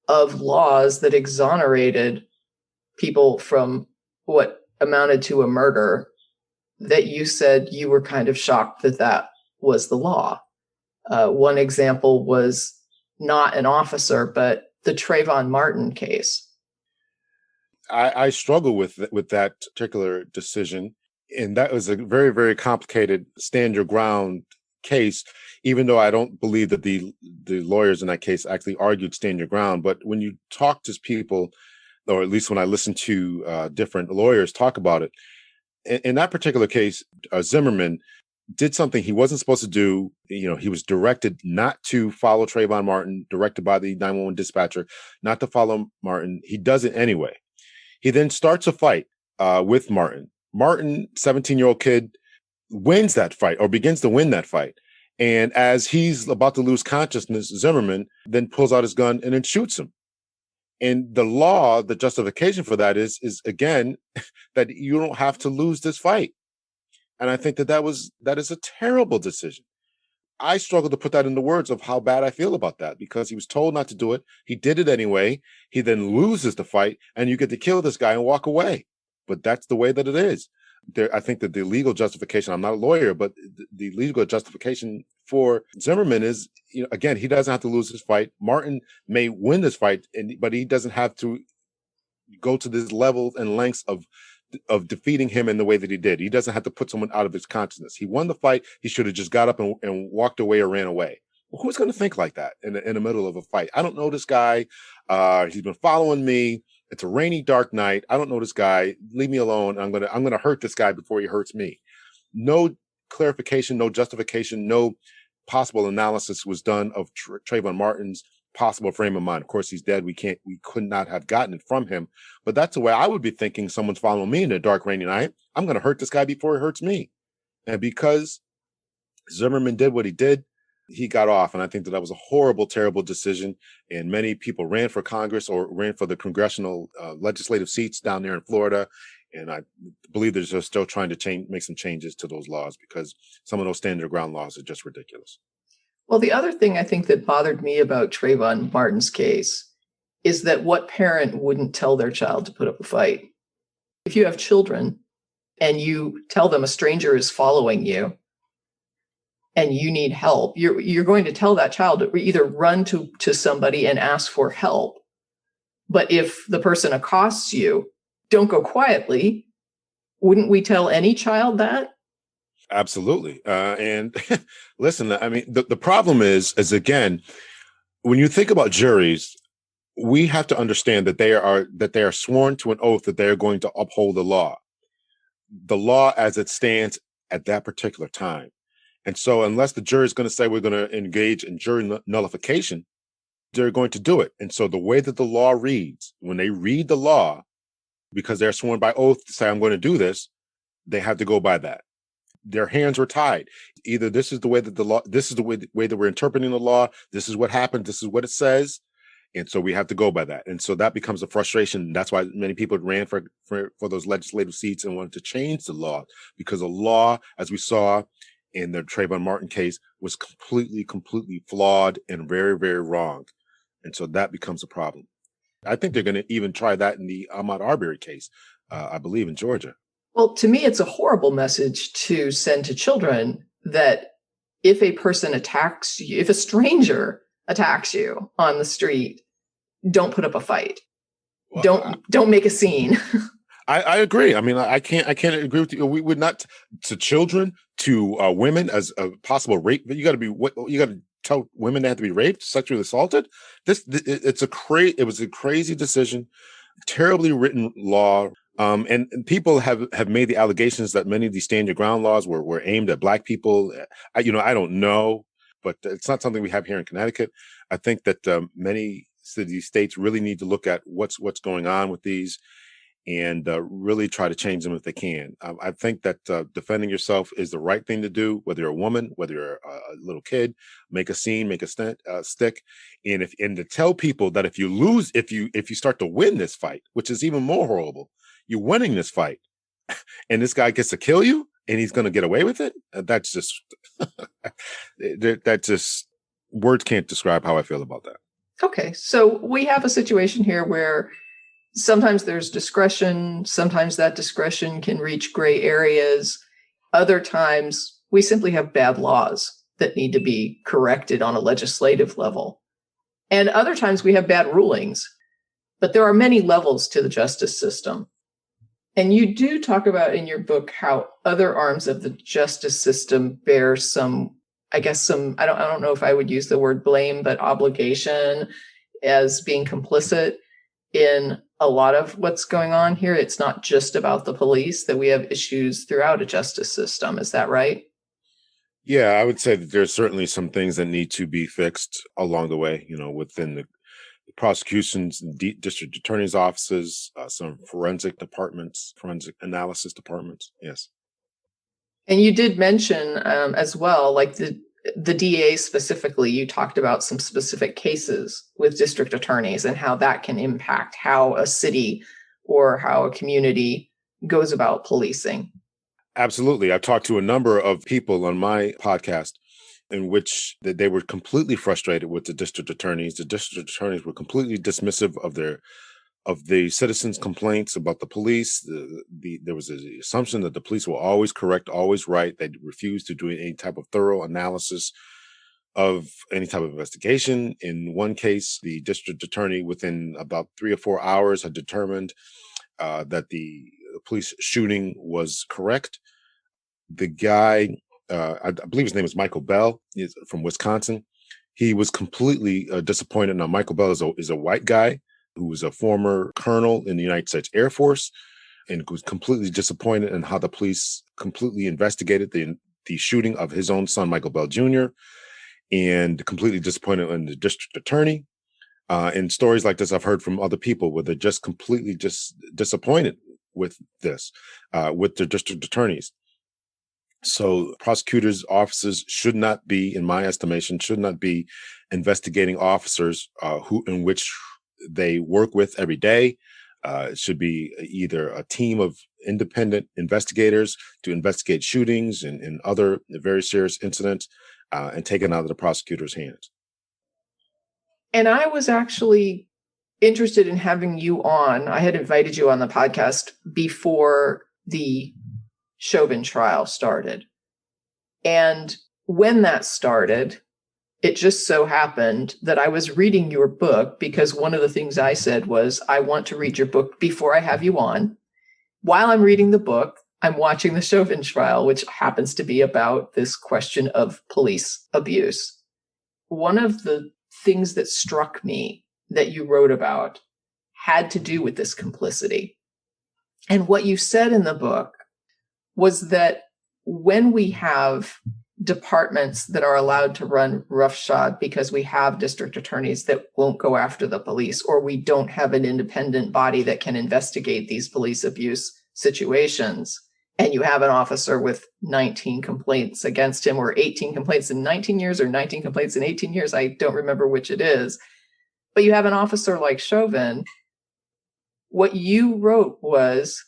of laws that exonerated people from what amounted to a murder that you said you were kind of shocked that was the law. One example was not an officer, but the Trayvon Martin case. I struggle with that particular decision. And that was a very, very complicated stand your ground case, even though I don't believe that the lawyers in that case actually argued stand your ground. But when you talk to people, or at least when I listen to different lawyers talk about it, in that particular case, Zimmerman did something he wasn't supposed to do. He was directed not to follow Trayvon Martin, directed by the 911 dispatcher, not to follow Martin. He does it anyway. He then starts a fight with Martin. Martin, 17-year-old kid, wins that fight or begins to win that fight. And as he's about to lose consciousness, Zimmerman then pulls out his gun and then shoots him. And the law, the justification for that is again, that you don't have to lose this fight. And I think that is a terrible decision. I struggle to put that into words of how bad I feel about that, because he was told not to do it. He did it anyway. He then loses the fight and you get to kill this guy and walk away. But that's the way that it is. I think that the legal justification, I'm not a lawyer, but the legal justification for Zimmerman is, again, he doesn't have to lose his fight. Martin may win this fight, but he doesn't have to go to this level and lengths of defeating him in the way that he did. He doesn't have to put someone out of his consciousness. He won the fight. He should have just got up and walked away or ran away. Who's going to think like that in the middle of a fight? I don't know this guy. He's been following me. It's a rainy, dark night. I don't know this guy. Leave me alone. I'm gonna hurt this guy before he hurts me. No clarification, no justification, no possible analysis was done of Trayvon Martin's possible frame of mind. Of course, he's dead. We could not have gotten it from him. But that's the way I would be thinking. Someone's following me in a dark, rainy night. I'm going to hurt this guy before he hurts me. And because Zimmerman did what he did, he got off. And I think that was a horrible, terrible decision. And many people ran for Congress or ran for the congressional legislative seats down there in Florida. And I believe they're still trying to make some changes to those laws because some of those stand your ground laws are just ridiculous. Well, the other thing I think that bothered me about Trayvon Martin's case is that what parent wouldn't tell their child to put up a fight? If you have children and you tell them a stranger is following you and you need help, you're going to tell that child to either run to somebody and ask for help. But if the person accosts you, don't go quietly. Wouldn't we tell any child that? Absolutely. And listen, I mean, the problem is again, when you think about juries, we have to understand that they are sworn to an oath that they are going to uphold the law as it stands at that particular time. And so unless the jury is going to say we're going to engage in jury nullification, they're going to do it. And so the way that the law reads, when they read the law, because they're sworn by oath to say, I'm going to do this, they have to go by that. Their hands were tied. Either this is the way that this is the way that we're interpreting the law. This is what happened. This is what it says. And so we have to go by that. And so that becomes a frustration. That's why many people ran for those legislative seats and wanted to change the law, because the law, as we saw in the Trayvon Martin case, was completely flawed and very, very wrong. And so that becomes a problem. I think they're going to even try that in the Ahmaud Arbery case, I believe in Georgia. Well, to me, it's a horrible message to send to children that if a person attacks you, if a stranger attacks you on the street, don't put up a fight. Well, don't make a scene. I agree. I mean, I can't agree with you. We would not to children, to women as a possible rape. You got to tell women they have to be raped, sexually assaulted. It was a crazy decision, terribly written law. And people have made the allegations that many of these stand your ground laws were aimed at Black people. I don't know, but it's not something we have here in Connecticut. I think that many cities, states really need to look at what's going on with these and really try to change them if they can. I think that defending yourself is the right thing to do, whether you're a woman, whether you're a little kid. Make a scene, make a stick, and to tell people that if you lose, if you start to win this fight, which is even more horrible, you're winning this fight, and this guy gets to kill you, and he's going to get away with it. That's just words can't describe how I feel about that. Okay, so we have a situation here where sometimes there's discretion. Sometimes that discretion can reach gray areas. Other times we simply have bad laws that need to be corrected on a legislative level. And other times we have bad rulings. But there are many levels to the justice system. And you do talk about in your book how other arms of the justice system bear some, I don't know if I would use the word blame, but obligation as being complicit in a lot of what's going on here. It's not just about the police, that we have issues throughout a justice system. Is that right? Yeah, I would say that there's certainly some things that need to be fixed along the way, within the prosecutions, district attorney's offices, some forensic analysis departments. Yes. And you did mention as well, like the DA specifically, you talked about some specific cases with district attorneys and how that can impact how a city or how a community goes about policing. Absolutely. I've talked to a number of people on my podcast in which they were completely frustrated with the district attorneys. The district attorneys were completely dismissive of the citizens' complaints about the police. There was an assumption that the police were always correct, always right. They refused to do any type of thorough analysis of any type of investigation. In one case, the district attorney, within about 3 or 4 hours, had determined that the police shooting was correct. The guy, I believe his name is Michael Bell, he's from Wisconsin. He was completely disappointed. Now, Michael Bell is a white guy who was a former colonel in the United States Air Force and was completely disappointed in how the police completely investigated the shooting of his own son, Michael Bell Jr., and completely disappointed in the district attorney. And stories like this I've heard from other people where they're just completely just disappointed with this, with the district attorneys. So prosecutors' offices should not be, in my estimation, should not be investigating officers in which they work with every day. It should be either a team of independent investigators to investigate shootings and other very serious incidents and taken out of the prosecutor's hands. And I was actually interested in having you on. I had invited you on the podcast before the Chauvin trial started. And when that started, it just so happened that I was reading your book because one of the things I said was, I want to read your book before I have you on. While I'm reading the book, I'm watching the Chauvin trial, which happens to be about this question of police abuse. One of the things that struck me that you wrote about had to do with this complicity. And what you said in the book was that when we have departments that are allowed to run roughshod because we have district attorneys that won't go after the police, or we don't have an independent body that can investigate these police abuse situations, and you have an officer with 19 complaints against him, or 18 complaints in 19 years, or 19 complaints in 18 years, I don't remember which it is, but you have an officer like Chauvin, what you wrote was,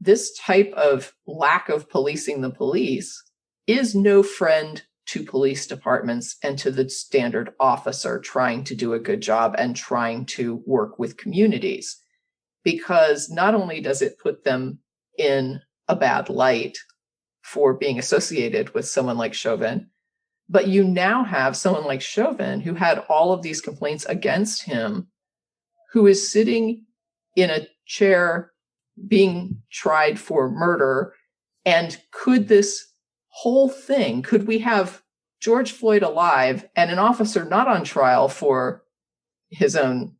this type of lack of policing the police is no friend to police departments and to the standard officer trying to do a good job and trying to work with communities. Because not only does it put them in a bad light for being associated with someone like Chauvin, but you now have someone like Chauvin who had all of these complaints against him, who is sitting in a chair being tried for murder. And could this whole thing, could we have George Floyd alive and an officer not on trial for his own,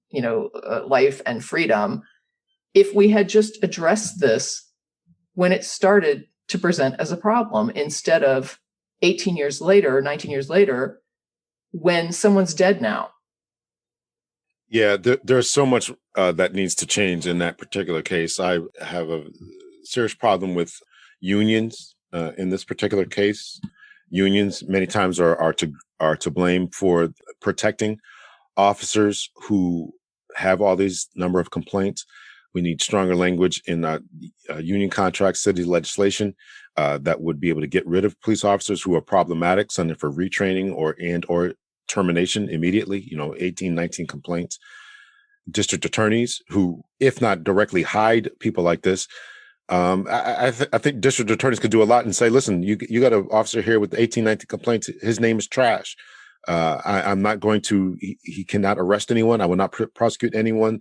life and freedom, if we had just addressed this when it started to present as a problem, instead of 18 years later, 19 years later, when someone's dead now? Yeah, there's so much that needs to change in that particular case. I have a serious problem with unions in this particular case. Unions many times are to blame for protecting officers who have all these number of complaints. We need stronger language in union contracts, city legislation that would be able to get rid of police officers who are problematic, send them for retraining or termination immediately, 18, 19 complaints. District attorneys who, if not directly hide people like this, I think district attorneys could do a lot and say, listen, you got an officer here with 18, 19 complaints. His name is trash. I'm not going to, he cannot arrest anyone. I will not prosecute anyone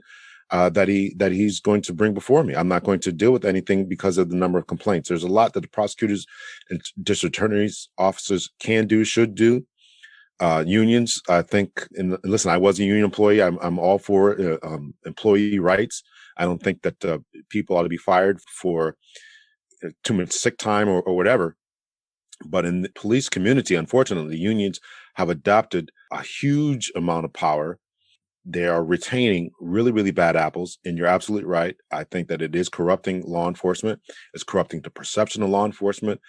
that he's going to bring before me. I'm not going to deal with anything because of the number of complaints. There's a lot that the prosecutors and district attorneys officers can do, should do. Unions, I think, and listen, I was a union employee. I'm all for employee rights. I don't think that people ought to be fired for too much sick time or whatever. But in the police community, unfortunately, unions have adopted a huge amount of power. They are retaining really, really bad apples. And you're absolutely right. I think that it is corrupting law enforcement. It's corrupting the perception of law enforcement.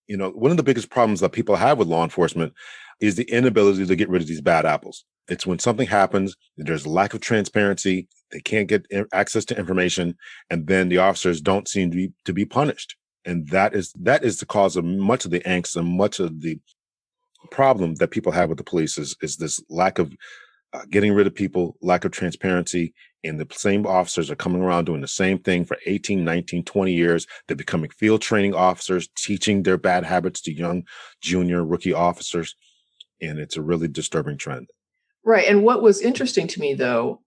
One of the biggest problems that people have with law enforcement is the inability to get rid of these bad apples. It's when something happens, there's a lack of transparency, they can't get access to information, and then the officers don't seem to be punished. And that is the cause of much of the angst and much of the problem that people have with the police is this lack of getting rid of people, lack of transparency, and the same officers are coming around doing the same thing for 18, 19, 20 years. They're becoming field training officers, teaching their bad habits to young junior rookie officers. And it's a really disturbing trend. Right. And what was interesting to me, though,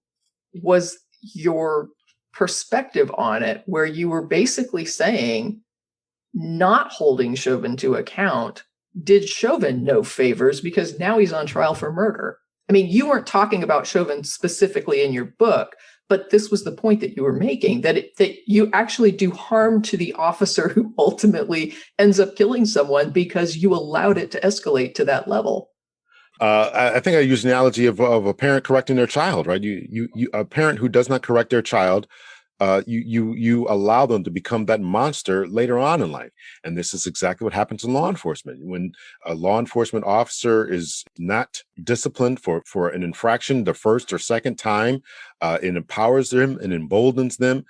was your perspective on it, where you were basically saying, not holding Chauvin to account did Chauvin no favors because now he's on trial for murder. I mean, you weren't talking about Chauvin specifically in your book, but this was the point that you were making, that you actually do harm to the officer who ultimately ends up killing someone because you allowed it to escalate to that level. I think I use the analogy of a parent correcting their child, right? A parent who does not correct their child, you allow them to become that monster later on in life. And this is exactly what happens in law enforcement. When a law enforcement officer is not disciplined for an infraction the first or second time, it empowers them and emboldens them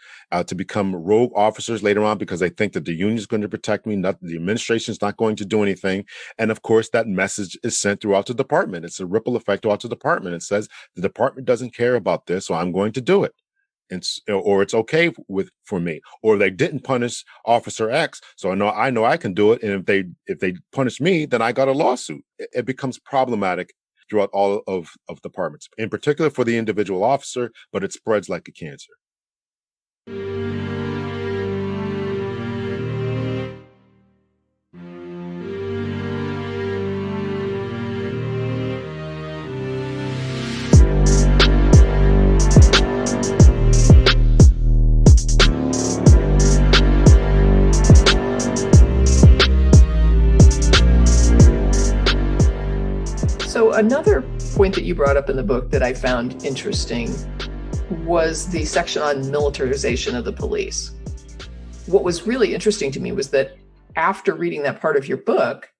to become rogue officers later on because they think that the union is going to protect me, not the administration is not going to do anything. And of course, that message is sent throughout the department. It's a ripple effect throughout the department. It says the department doesn't care about this, so I'm going to do it. Or it's okay for me, or they didn't punish Officer X, so I know I can do it. And if they punish me, then I got a lawsuit. It becomes problematic throughout all of departments, in particular for the individual officer, but it spreads like a cancer. So another point that you brought up in the book that I found interesting was the section on militarization of the police. What was really interesting to me was that after reading that part of your book,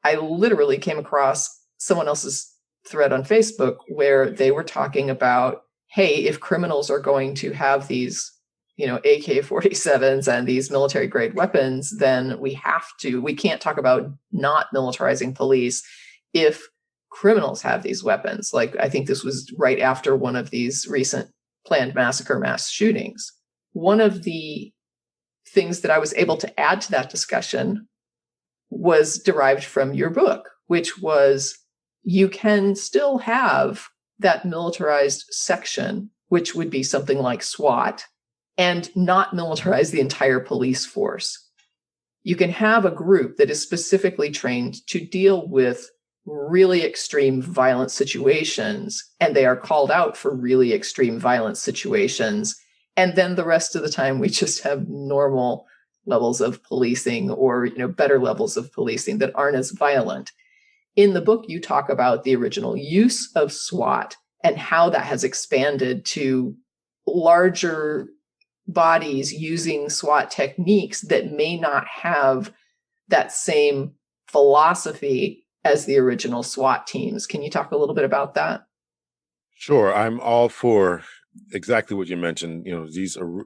I literally came across someone else's thread on Facebook where they were talking about, hey, if criminals are going to have these, AK-47s and these military grade weapons, then we can't talk about not militarizing police if criminals have these weapons. Like, I think this was right after one of these recent planned massacre mass shootings. One of the things that I was able to add to that discussion was derived from your book, which was you can still have that militarized section, which would be something like SWAT, and not militarize the entire police force. You can have a group that is specifically trained to deal with really extreme violent situations, and they are called out for really extreme violent situations. And then the rest of the time, we just have normal levels of policing or, better levels of policing that aren't as violent. In the book, you talk about the original use of SWAT and how that has expanded to larger bodies using SWAT techniques that may not have that same philosophy as the original SWAT teams. Can you talk a little bit about that? Sure. I'm all for exactly what you mentioned.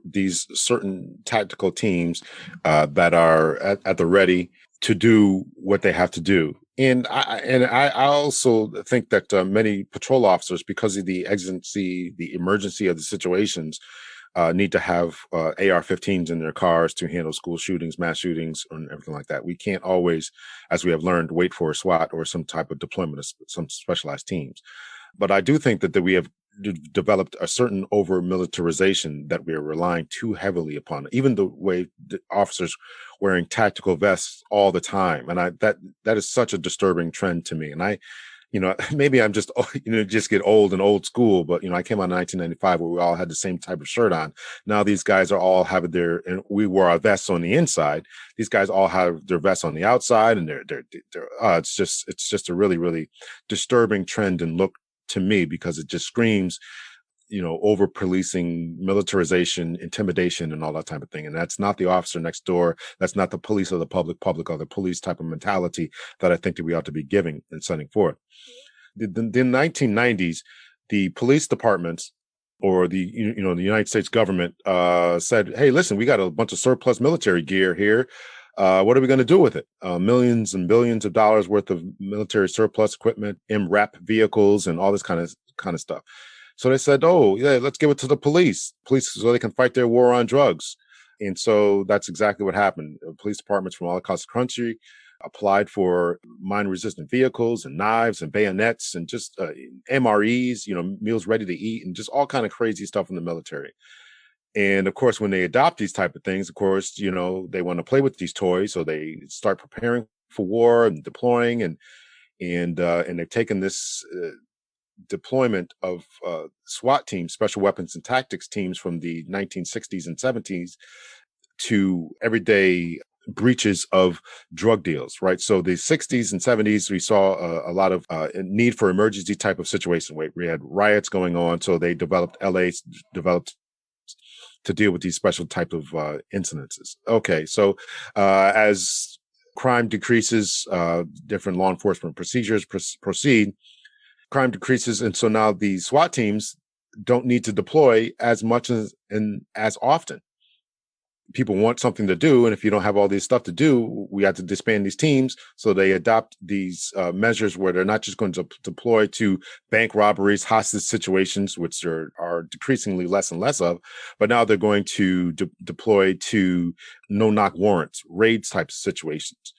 These certain tactical teams that are at the ready to do what they have to do. And I also think that many patrol officers, because of the exigency, the emergency of the situations, need to have AR-15s in their cars to handle school shootings, mass shootings, and everything like that. We can't always, as we have learned, wait for a SWAT or some type of deployment of some specialized teams. But I do think that we have developed a certain over-militarization that we are relying too heavily upon. Even the way the officers wearing tactical vests all the time, and that is such a disturbing trend to me. And maybe I'm just, just get old and old school, but, I came out in 1995 where we all had the same type of shirt on. Now these guys are all having and we wore our vests on the inside. These guys all have their vests on the outside, and it's just a really, really disturbing trend and look to me, because it just screams, over policing, militarization, intimidation, and all that type of thing. And that's not the officer next door. That's not the police of the public or the police type of mentality that I think that we ought to be giving and sending forth. The 1990s, the police departments or the United States government said, hey, listen, we got a bunch of surplus military gear here. What are we going to do with it? Millions and billions of dollars worth of military surplus equipment, MRAP vehicles, and all this kind of stuff. So they said, oh, yeah, let's give it to the police so they can fight their war on drugs. And so that's exactly what happened. Police departments from all across the country applied for mine-resistant vehicles and knives and bayonets and just MREs, meals ready to eat, and just all kind of crazy stuff in the military. And of course, when they adopt these type of things, of course, they want to play with these toys. So they start preparing for war and deploying, and they've taken this deployment of SWAT teams, special weapons and tactics teams from the 1960s and 70s to everyday breaches of drug deals, right? So the 60s and 70s, we saw a lot of need for emergency type of situation where we had riots going on. So they developed, LA developed to deal with these special type of incidences. Okay, so as crime decreases, different law enforcement procedures proceed, crime decreases. And so now the SWAT teams don't need to deploy as much and as often. People want something to do, and if you don't have all this stuff to do, we have to disband these teams. So they adopt these measures where they're not just going to deploy to bank robberies, hostage situations, which are decreasingly less and less of, but now they're going to deploy to no-knock warrants, raids types of situations.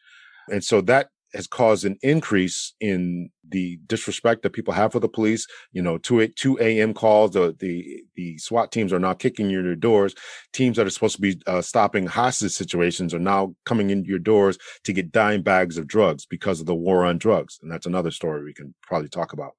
And so that has caused an increase in the disrespect that people have for the police. 2 a.m. calls, the SWAT teams are now kicking in your doors. Teams that are supposed to be stopping hostage situations are now coming into your doors to get dime bags of drugs because of the war on drugs. And that's another story we can probably talk about.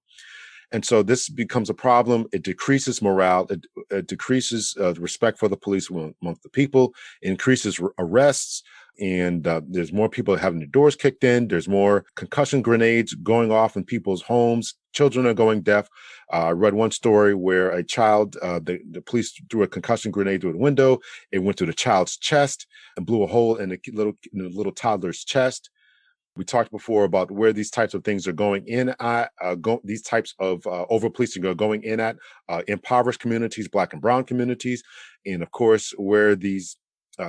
And so this becomes a problem. It decreases morale. It decreases the respect for the police among the people, increases arrests. And there's more people having their doors kicked in. There's more concussion grenades going off in people's homes. Children are going deaf. I read one story where a child, the police threw a concussion grenade through a window. It went through the child's chest and blew a hole in the little toddler's chest. We talked before about where these types of things are going in at, these types of over-policing are going in at impoverished communities, Black and brown communities, and of course, where these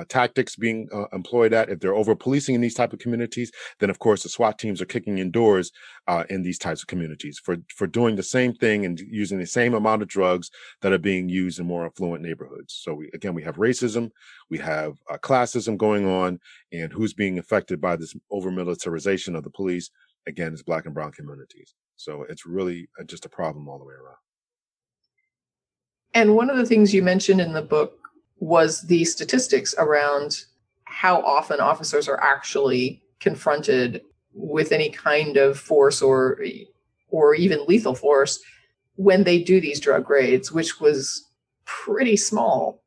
tactics being employed at, if they're over-policing in these type of communities, then of course the SWAT teams are kicking in doors in these types of communities for doing the same thing and using the same amount of drugs that are being used in more affluent neighborhoods. So we have racism, we have classism going on, and who's being affected by this over-militarization of the police, again, is Black and brown communities. So it's really just a problem all the way around. And one of the things you mentioned in the book was the statistics around how often officers are actually confronted with any kind of force or even lethal force when they do these drug raids, which was pretty small.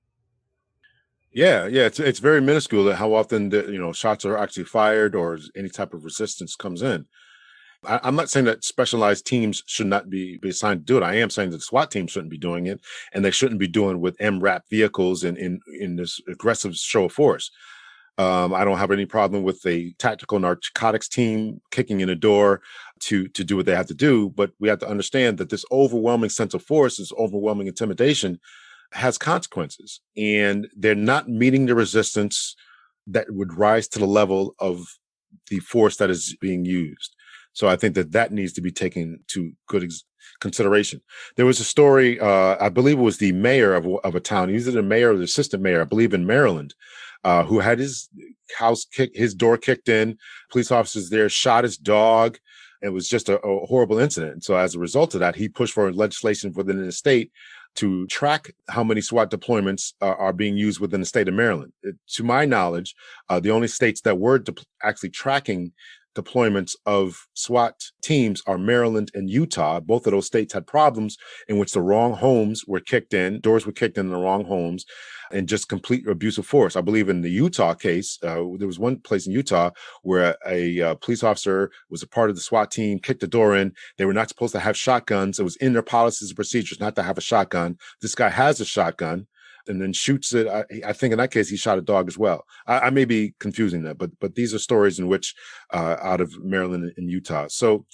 Yeah, it's very minuscule how often shots are actually fired or any type of resistance comes in. I'm not saying that specialized teams should not be assigned to do it. I am saying that the SWAT team shouldn't be doing it, and they shouldn't be doing it with MRAP vehicles and in this aggressive show of force. I don't have any problem with a tactical narcotics team kicking in a door to do what they have to do, but we have to understand that this overwhelming sense of force, this overwhelming intimidation, has consequences, and they're not meeting the resistance that would rise to the level of the force that is being used. So I think that needs to be taken to good consideration. There was a story, I believe it was the mayor of a town, either the mayor or the assistant mayor, I believe in Maryland, who had his door kicked in. Police officers there shot his dog. It was just a horrible incident. And so as a result of that, he pushed for legislation within the state to track how many SWAT deployments are being used within the state of Maryland. To my knowledge, the only states that were actually tracking deployments of SWAT teams are Maryland and Utah. Both of those states had problems in which the wrong homes were kicked in, doors were kicked in the wrong homes, and just complete abuse of force. I believe in the Utah case, there was one place in Utah where a police officer was a part of the SWAT team, kicked the door in. They were not supposed to have shotguns. It was in their policies and procedures not to have a shotgun. This guy has a shotgun and then shoots it. I think in that case, he shot a dog as well. I may be confusing that, but these are stories in which out of Maryland and Utah. So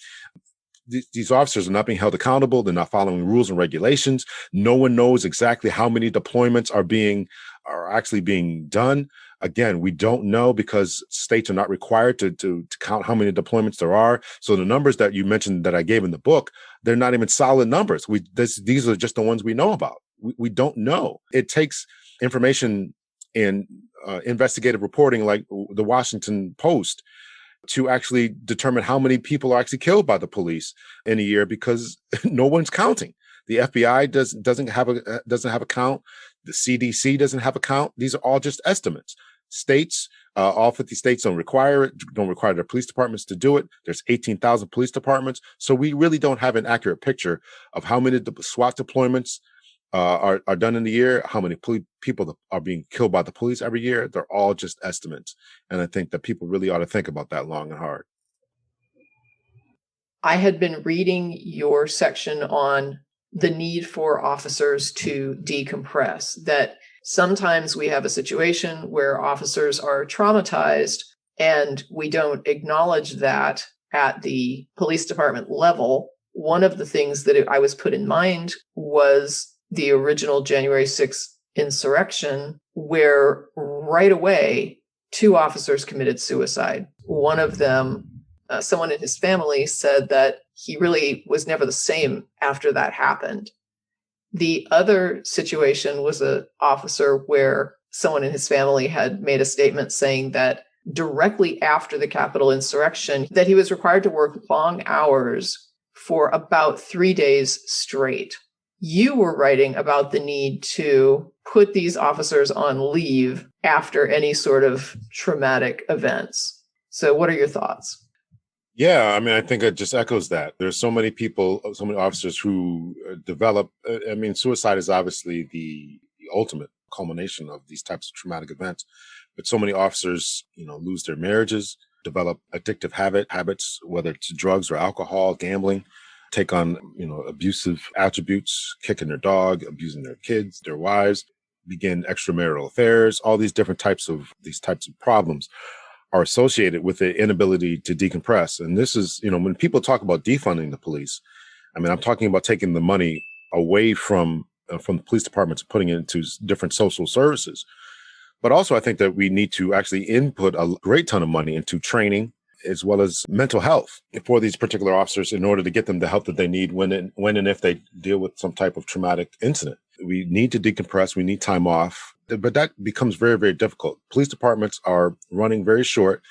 these officers are not being held accountable. They're not following rules and regulations. No one knows exactly how many deployments are actually being done. Again, we don't know because states are not required to count how many deployments there are. So the numbers that you mentioned that I gave in the book, they're not even solid numbers. These are just the ones we know about. We don't know. It takes information and investigative reporting like the Washington Post to actually determine how many people are actually killed by the police in a year because no one's counting. The FBI doesn't have a count. The CDC doesn't have a count. These are all just estimates. states. All 50 states don't require it, don't require their police departments to do it. There's 18,000 police departments. So we really don't have an accurate picture of how many SWAT deployments are done in the year, how many people are being killed by the police every year. They're all just estimates. And I think that people really ought to think about that long and hard. I had been reading your section on the need for officers to decompress, that sometimes we have a situation where officers are traumatized and we don't acknowledge that at the police department level. One of the things that I was put in mind was the original January 6th insurrection, where right away, 2 officers committed suicide. One of them, someone in his family, said that he really was never the same after that happened. The other situation was an officer where someone in his family had made a statement saying that directly after the Capitol insurrection, that he was required to work long hours for about 3 days straight. You were writing about the need to put these officers on leave after any sort of traumatic events. So what are your thoughts? Yeah, I mean, I think it just echoes that. There's so many people, so many officers who develop. I mean, suicide is obviously the ultimate culmination of these types of traumatic events. But so many officers, lose their marriages, develop addictive habits, whether it's drugs or alcohol, gambling, take on, abusive attributes, kicking their dog, abusing their kids, their wives, begin extramarital affairs. All these different types of problems are associated with the inability to decompress. And this is, when people talk about defunding the police, I mean, I'm talking about taking the money away from the police departments and putting it into different social services. But also, I think that we need to actually input a great ton of money into training as well as mental health for these particular officers in order to get them the help that they need when and if they deal with some type of traumatic incident. We need to decompress. We need time off. But that becomes very, very difficult. Police departments are running very short.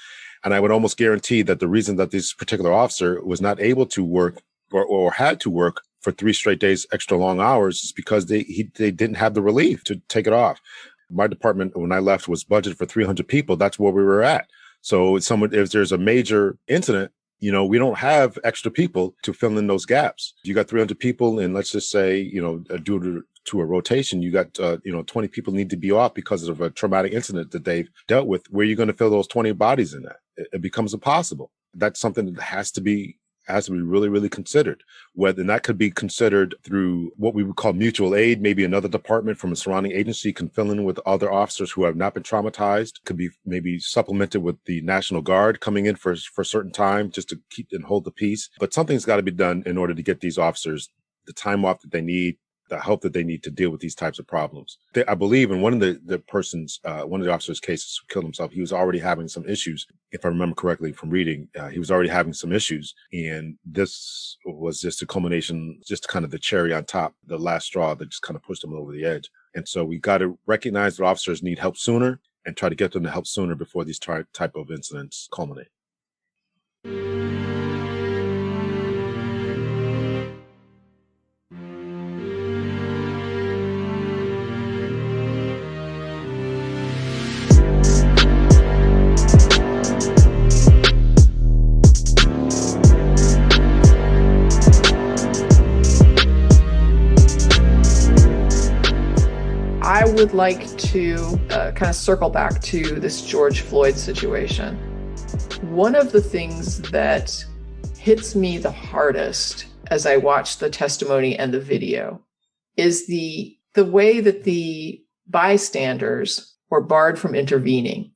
And I would almost guarantee that the reason that this particular officer was not able to work or had to work for 3 straight days, extra long hours, is because they didn't have the relief to take it off. My department, when I left, was budgeted for 300 people. That's where we were at. So if there's a major incident, we don't have extra people to fill in those gaps. You got 300 people, and let's just say, due to a rotation, you got, 20 people need to be off because of a traumatic incident that they've dealt with. Where are you going to fill those 20 bodies in that? It becomes impossible. That's something that has to be really, really considered. And that could be considered through what we would call mutual aid. Maybe another department from a surrounding agency can fill in with other officers who have not been traumatized. Could be maybe supplemented with the National Guard coming in for a certain time just to keep and hold the peace. But something's got to be done in order to get these officers the time off that they need, the help that they need to deal with these types of problems. I believe in one of one of the officers' cases who killed himself, he was already having some issues. If I remember correctly from reading, he was already having some issues. And this was just a culmination, just kind of the cherry on top, the last straw that just kind of pushed him over the edge. And so we got to recognize that officers need help sooner and try to get them to help sooner before these type of incidents culminate. I would like to kind of circle back to this George Floyd situation. One of the things that hits me the hardest as I watch the testimony and the video is the way that the bystanders were barred from intervening.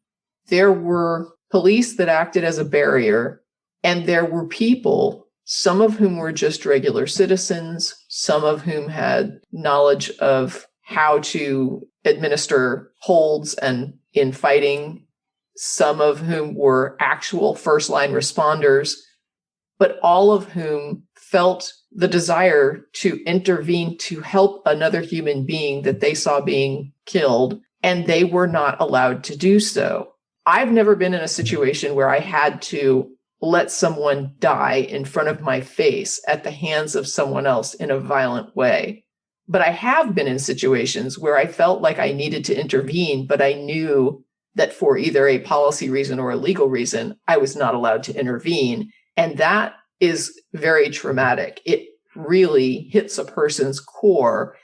There were police that acted as a barrier, and there were people, some of whom were just regular citizens, some of whom had knowledge of how to administer holds and in fighting, some of whom were actual first-line responders, but all of whom felt the desire to intervene to help another human being that they saw being killed, and they were not allowed to do so. I've never been in a situation where I had to let someone die in front of my face at the hands of someone else in a violent way. But I have been in situations where I felt like I needed to intervene, but I knew that for either a policy reason or a legal reason, I was not allowed to intervene. And that is very traumatic. It really hits a person's core.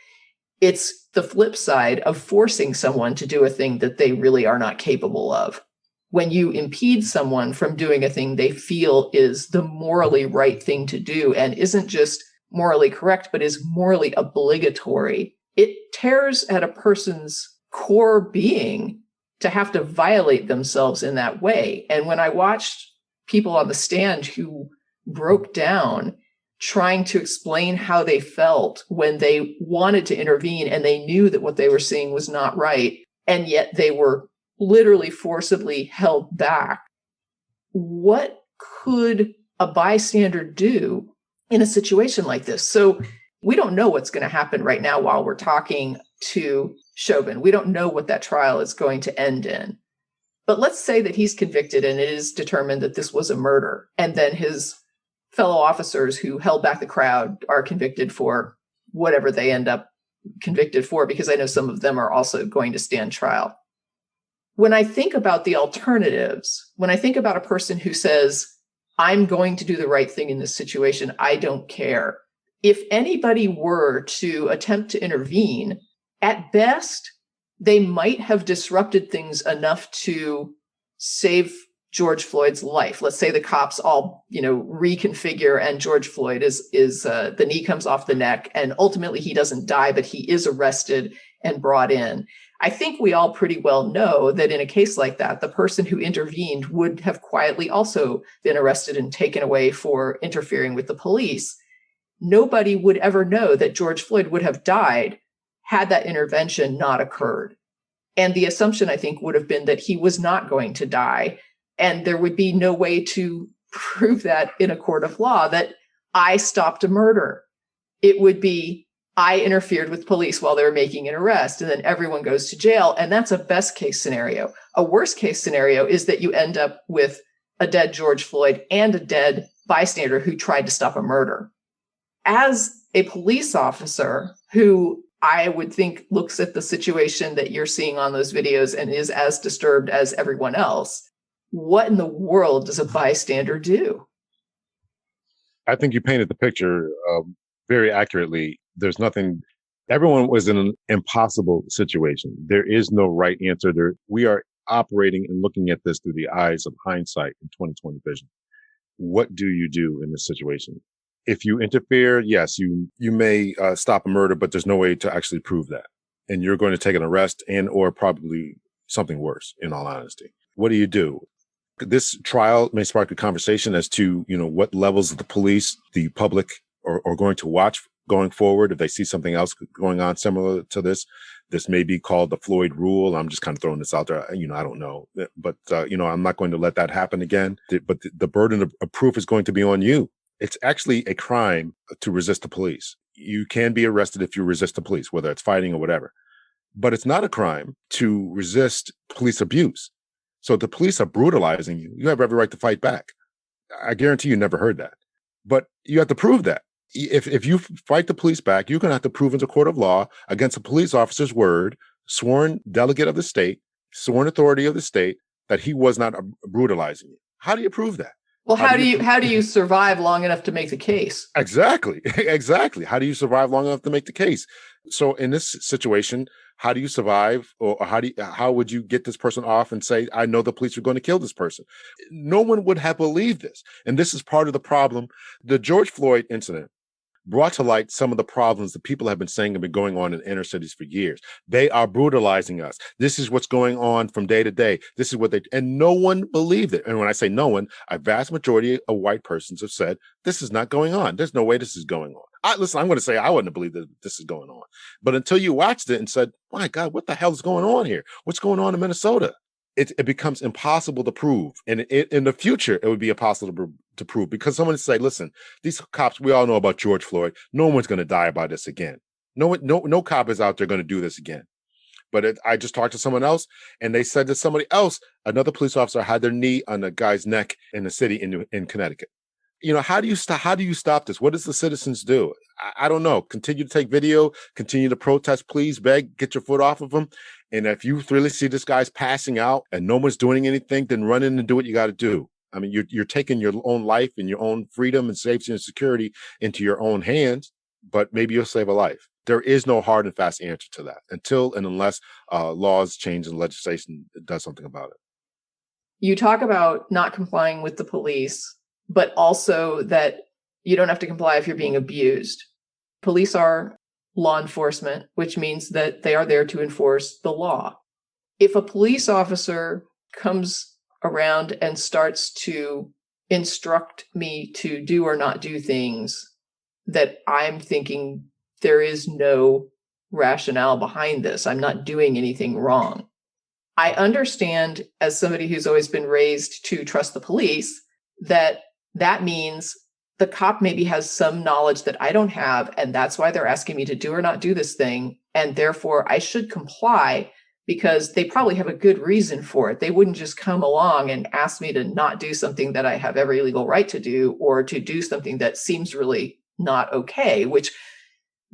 It's the flip side of forcing someone to do a thing that they really are not capable of. When you impede someone from doing a thing they feel is the morally right thing to do and isn't just morally correct, but is morally obligatory, it tears at a person's core being to have to violate themselves in that way. And when I watched people on the stand who broke down trying to explain how they felt when they wanted to intervene and they knew that what they were seeing was not right, and yet they were literally forcibly held back, what could a bystander do in a situation like this? So we don't know what's going to happen right now while we're talking to Chauvin. We don't know what that trial is going to end in. But let's say that he's convicted and it is determined that this was a murder, and then his fellow officers who held back the crowd are convicted for whatever they end up convicted for, because I know some of them are also going to stand trial. When I think about the alternatives, when I think about a person who says, I'm going to do the right thing in this situation, I don't care. If anybody were to attempt to intervene, at best, they might have disrupted things enough to save George Floyd's life. Let's say the cops all, reconfigure and George Floyd is the knee comes off the neck and ultimately he doesn't die, but he is arrested and brought in. I think we all pretty well know that in a case like that, the person who intervened would have quietly also been arrested and taken away for interfering with the police. Nobody would ever know that George Floyd would have died had that intervention not occurred. And the assumption, I think, would have been that he was not going to die. And there would be no way to prove that in a court of law, that I stopped a murder. It would be, I interfered with police while they were making an arrest, and then everyone goes to jail. And that's a best case scenario. A worst case scenario is that you end up with a dead George Floyd and a dead bystander who tried to stop a murder. As a police officer who I would think looks at the situation that you're seeing on those videos and is as disturbed as everyone else, what in the world does a bystander do? I think you painted the picture very accurately. There's nothing, everyone was in an impossible situation. There is no right answer. We are operating and looking at this through the eyes of hindsight and 20/20 vision. What do you do in this situation? If you interfere, yes, you may stop a murder, but there's no way to actually prove that. And you're going to take an arrest and or probably something worse, in all honesty. What do you do? This trial may spark a conversation as to, what levels of the police, the public are going to watch going forward. If they see something else going on similar to this may be called the Floyd rule. I'm just kind of throwing this out there. I don't know, but I'm not going to let that happen again. But the burden of proof is going to be on you. It's actually a crime to resist the police. You can be arrested if you resist the police, whether it's fighting or whatever. But it's not a crime to resist police abuse. So if the police are brutalizing you, you have every right to fight back. I guarantee you never heard that. But you have to prove that. If you fight the police back, you're going to have to prove into court of law against a police officer's word, sworn delegate of the state, sworn authority of the state, that he was not brutalizing you. How do you prove that? Well, how do you survive long enough to make the case? Exactly. How do you survive long enough to make the case? So in this situation, how do you survive, or how would you get this person off and say, I know the police are going to kill this person? No one would have believed this. And this is part of the problem. The George Floyd incident brought to light some of the problems that people have been saying have been going on in inner cities for years. They are brutalizing us. This is what's going on from day to day. This is what and no one believed it. And when I say no one, a vast majority of white persons have said, this is not going on. There's no way this is going on. Listen, I'm going to say I wouldn't have believed that this is going on. But until you watched it and said, my God, what the hell is going on here? What's going on in Minnesota? It becomes impossible to prove. And in the future, it would be impossible to prove, because someone would say, listen, these cops, we all know about George Floyd. No one's going to die by this again. No cop is out there going to do this again. But I just talked to someone else, and they said that somebody else, another police officer, had their knee on a guy's neck in the city in Connecticut. How do you stop this? What does the citizens do? I don't know. Continue to take video, continue to protest, please, beg, get your foot off of them. And if you really see this guy's passing out and no one's doing anything, then run in and do what you got to do. I mean, you're taking your own life and your own freedom and safety and security into your own hands, but maybe you'll save a life. There is no hard and fast answer to that until and unless laws change and legislation does something about it. You talk about not complying with the police, but also that you don't have to comply if you're being abused. Police are law enforcement, which means that they are there to enforce the law. If a police officer comes around and starts to instruct me to do or not do things that I'm thinking there is no rationale behind this, I'm not doing anything wrong. I understand, as somebody who's always been raised to trust the police, that means the cop maybe has some knowledge that I don't have, and that's why they're asking me to do or not do this thing, and therefore I should comply because they probably have a good reason for it. They wouldn't just come along and ask me to not do something that I have every legal right to do, or to do something that seems really not okay, which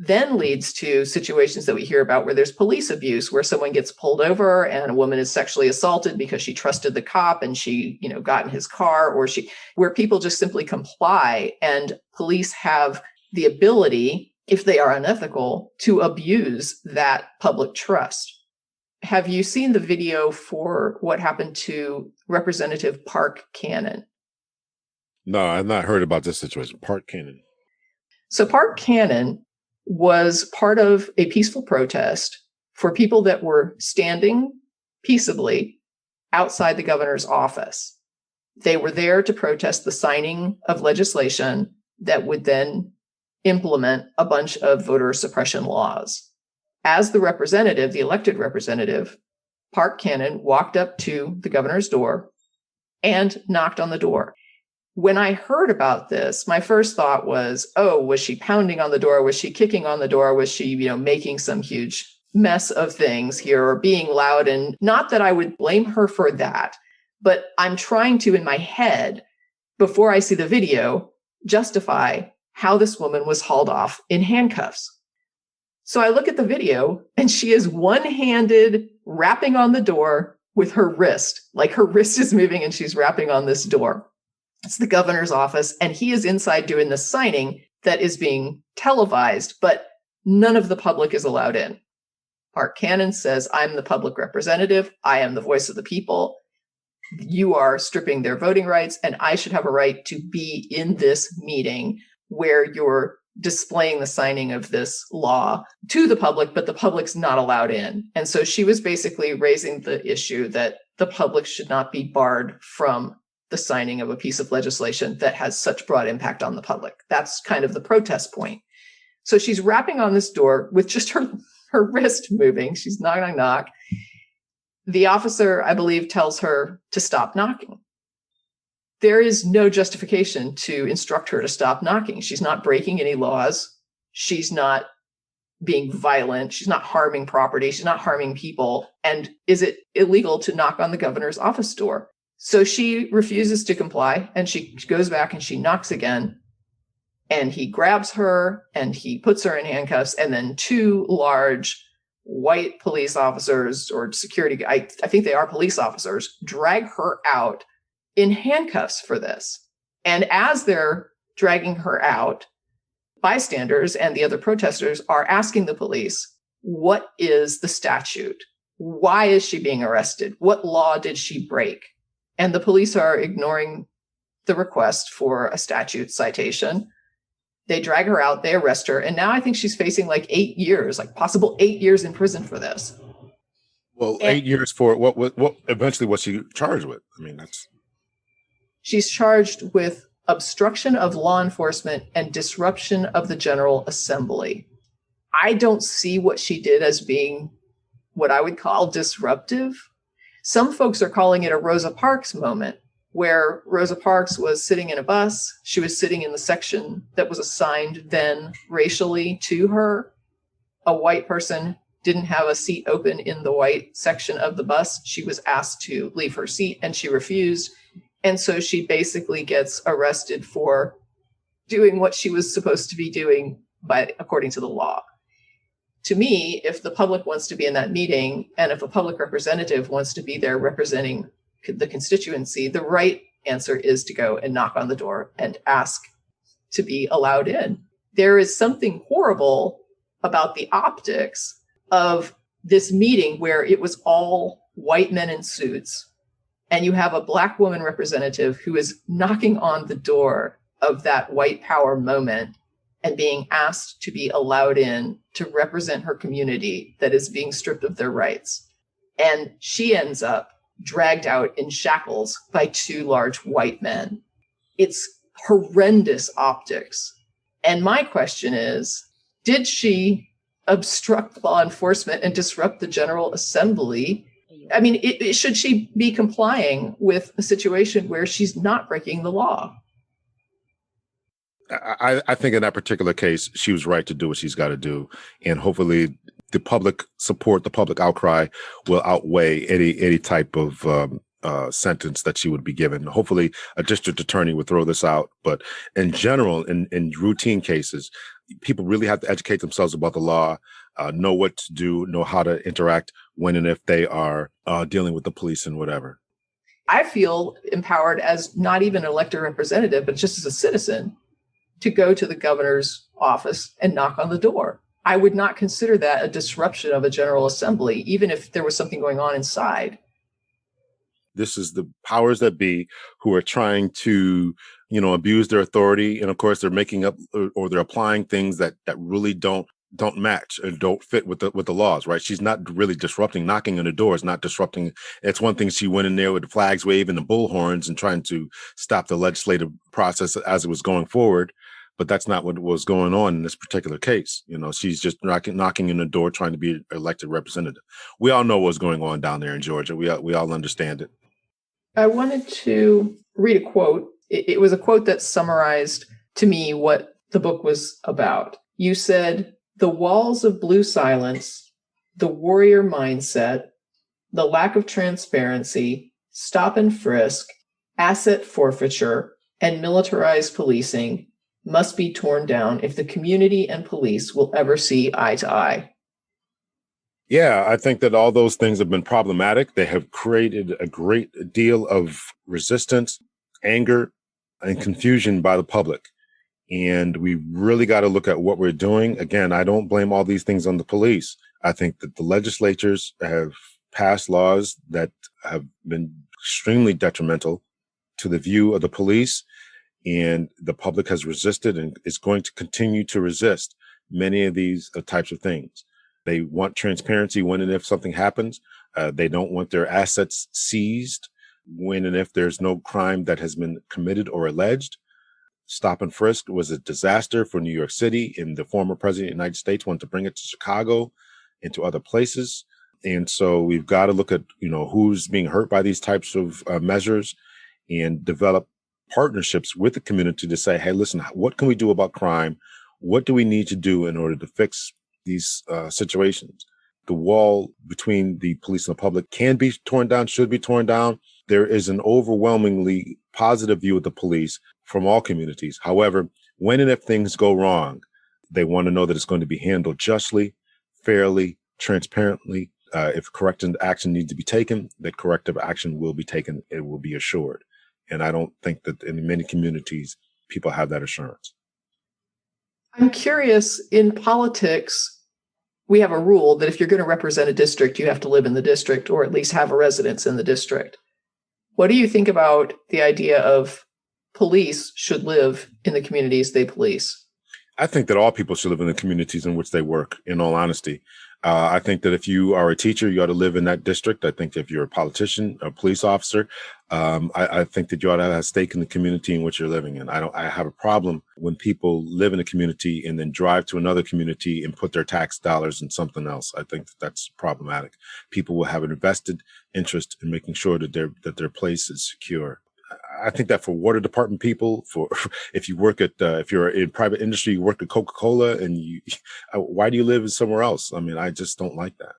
then leads to situations that we hear about where there's police abuse, where someone gets pulled over and a woman is sexually assaulted because she trusted the cop and she, got in his car, or where people just simply comply, and police have the ability, if they are unethical, to abuse that public trust. Have you seen the video for what happened to Representative Park Cannon? No, I've not heard about this situation. Park Cannon. So Park Cannon was part of a peaceful protest for people that were standing peaceably outside the governor's office. They were there to protest the signing of legislation that would then implement a bunch of voter suppression laws. As the representative, the elected representative, Park Cannon walked up to the governor's door and knocked on the door. When I heard about this, my first thought was, was she pounding on the door? Was she kicking on the door? Was she, making some huge mess of things here, or being loud? And not that I would blame her for that, but I'm trying to, in my head, before I see the video, justify how this woman was hauled off in handcuffs. So I look at the video and she is one-handed rapping on the door with her wrist, like her wrist is moving and she's rapping on this door. It's the governor's office, and he is inside doing the signing that is being televised, but none of the public is allowed in. Park Cannon says, I'm the public representative. I am the voice of the people. You are stripping their voting rights, and I should have a right to be in this meeting where you're displaying the signing of this law to the public, but the public's not allowed in. And so she was basically raising the issue that the public should not be barred from the signing of a piece of legislation that has such broad impact on the public. That's kind of the protest point. So she's rapping on this door with just her wrist moving. She's knock, knock, knock. The officer, I believe, tells her to stop knocking. There is no justification to instruct her to stop knocking. She's not breaking any laws. She's not being violent. She's not harming property. She's not harming people. And is it illegal to knock on the governor's office door? So she refuses to comply, and she goes back and she knocks again, and he grabs her and he puts her in handcuffs, and then two large white police officers or security, I think they are police officers, drag her out in handcuffs for this. And as they're dragging her out, bystanders and the other protesters are asking the police, what is the statute? Why is she being arrested? What law did she break? And the police are ignoring the request for a statute citation. They drag her out, they arrest her, and now I think she's facing like 8 years, like possible 8 years in prison for this. Well, 8 years for what eventually was she charged with? I mean, she's charged with obstruction of law enforcement and disruption of the General Assembly. I don't see what she did as being what I would call disruptive. Some folks are calling it a Rosa Parks moment, where Rosa Parks was sitting in a bus. She was sitting in the section that was assigned then racially to her. A white person didn't have a seat open in the white section of the bus. She was asked to leave her seat and she refused. And so she basically gets arrested for doing what she was supposed to be doing according to the law. To me, if the public wants to be in that meeting and if a public representative wants to be there representing the constituency, the right answer is to go and knock on the door and ask to be allowed in. There is something horrible about the optics of this meeting where it was all white men in suits, and you have a Black woman representative who is knocking on the door of that white power moment and being asked to be allowed in to represent her community that is being stripped of their rights. And she ends up dragged out in shackles by two large white men. It's horrendous optics. And my question is, did she obstruct law enforcement and disrupt the General Assembly? I mean, should she be complying with a situation where she's not breaking the law? I think in that particular case, she was right to do what she's got to do. And hopefully the public support, the public outcry will outweigh any type of sentence that she would be given. Hopefully a district attorney would throw this out. But in general, in routine cases, people really have to educate themselves about the law, know what to do, know how to interact when and if they are dealing with the police and whatever. I feel empowered as not even an elected representative, but just as a citizen to go to the governor's office and knock on the door. I would not consider that a disruption of a General Assembly, even if there was something going on inside. This is the powers that be who are trying to, abuse their authority. And of course, they're making up or they're applying things that really don't match and don't fit with the laws, right? She's not really disrupting. Knocking on the door is not disrupting. It's one thing she went in there with the flags waving and the bullhorns and trying to stop the legislative process as it was going forward. But that's not what was going on in this particular case. She's just knocking on the door, trying to be an elected representative. We all know what's going on down there in Georgia. We all understand it. I wanted to read a quote. It was a quote that summarized to me what the book was about. You said, "The walls of blue silence, the warrior mindset, the lack of transparency, stop and frisk, asset forfeiture, and militarized policing must be torn down if the community and police will ever see eye to eye." Yeah, I think that all those things have been problematic. They have created a great deal of resistance, anger, and confusion by the public. And we really got to look at what we're doing. Again, I don't blame all these things on the police. I think that the legislatures have passed laws that have been extremely detrimental to the view of the police, and the public has resisted and is going to continue to resist many of these types of things. They want transparency when and if something happens. They don't want their assets seized when and if there's no crime that has been committed or alleged. Stop and frisk was a disaster for New York City, and the former president of the United States wanted to bring it to Chicago and to other places. And so we've got to look at, who's being hurt by these types of measures and develop partnerships with the community to say, hey, listen, what can we do about crime? What do we need to do in order to fix these situations? The wall between the police and the public can be torn down, should be torn down. There is an overwhelmingly positive view of the police from all communities. However, when and if things go wrong, they want to know that it's going to be handled justly, fairly, transparently. If corrective action needs to be taken, that corrective action will be taken. It will be assured. And I don't think that in many communities, people have that assurance. I'm curious, in politics, we have a rule that if you're going to represent a district, you have to live in the district or at least have a residence in the district. What do you think about the idea of police should live in the communities they police? I think that all people should live in the communities in which they work, in all honesty. I think that if you are a teacher, you ought to live in that district. I think if you're a politician, a police officer, I think that you ought to have a stake in the community in which you're living in. I have a problem when people live in a community and then drive to another community and put their tax dollars in something else. I think that that's problematic. People will have an invested interest in making sure that their place is secure. I think that for water department people, if you work at, if you're in private industry, you work at Coca-Cola, and why do you live somewhere else? I mean, I just don't like that.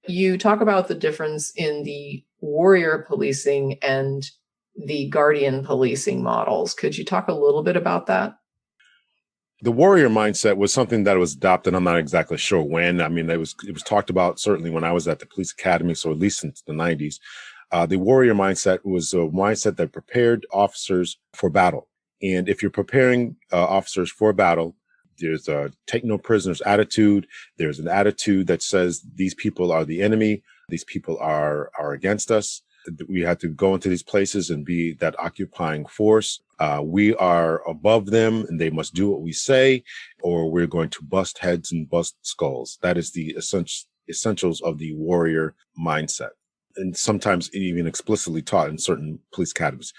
You talk about the difference in the warrior policing and the guardian policing models. Could you talk a little bit about that? The warrior mindset was something that was adopted. I'm not exactly sure when. I mean, it was talked about certainly when I was at the police academy, so at least since the 90s. The warrior mindset was a mindset that prepared officers for battle. And if you're preparing officers for battle, there's a take no prisoners attitude. There's an attitude that says these people are the enemy. These people are against us. We have to go into these places and be that occupying force. We are above them and they must do what we say, or we're going to bust heads and bust skulls. That is the essentials of the warrior mindset. And sometimes even explicitly taught in certain police academies.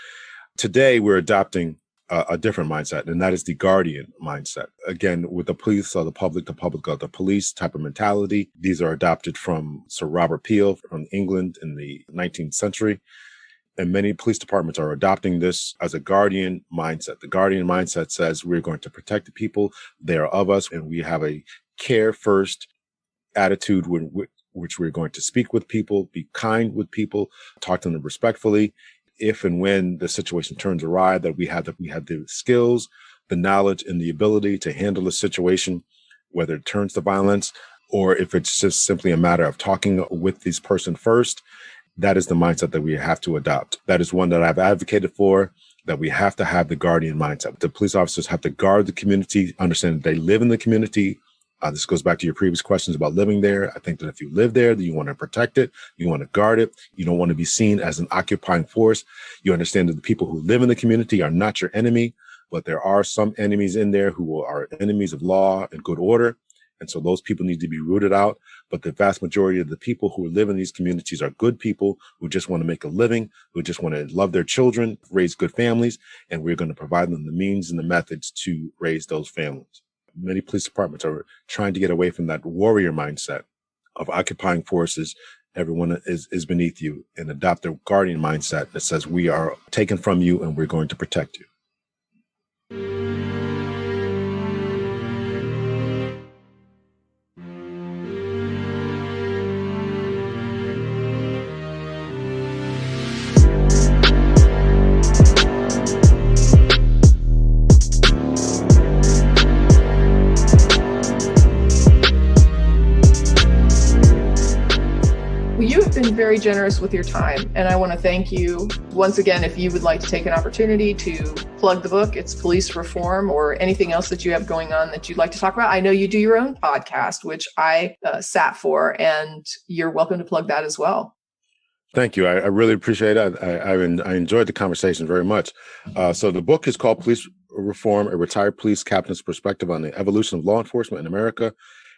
Today, we're adopting a different mindset, and that is the guardian mindset. Again, with the police or the public are the police type of mentality. These are adopted from Sir Robert Peel from England in the 19th century. And many police departments are adopting this as a guardian mindset. The guardian mindset says we're going to protect the people. They are of us, and we have a care first attitude which we're going to speak with people, be kind with people, talk to them respectfully. If and when the situation turns awry, that we have the skills, the knowledge, and the ability to handle the situation, whether it turns to violence or if it's just simply a matter of talking with this person first. That is the mindset that we have to adopt. That is one that I've advocated for, that we have to have the guardian mindset. The police officers have to guard the community, understand that they live in the community. This goes back to your previous questions about living there. I think that if you live there, then you want to protect it. You want to guard it. You don't want to be seen as an occupying force. You understand that the people who live in the community are not your enemy, but there are some enemies in there who are enemies of law and good order. And so those people need to be rooted out. But the vast majority of the people who live in these communities are good people who just want to make a living, who just want to love their children, raise good families. And we're going to provide them the means and the methods to raise those families. Many police departments are trying to get away from that warrior mindset of occupying forces. Everyone is beneath you, and adopt a guardian mindset that says we are taken from you and we're going to protect you. You've been very generous with your time, and I want to thank you once again. If you would like to take an opportunity to plug the book, it's Police Reform, or anything else that you have going on that you'd like to talk about. I know you do your own podcast, which I sat for, and you're welcome to plug that as well. Thank you. I really appreciate it. I enjoyed the conversation very much. So the book is called Police Reform, a retired police captain's perspective on the evolution of law enforcement in America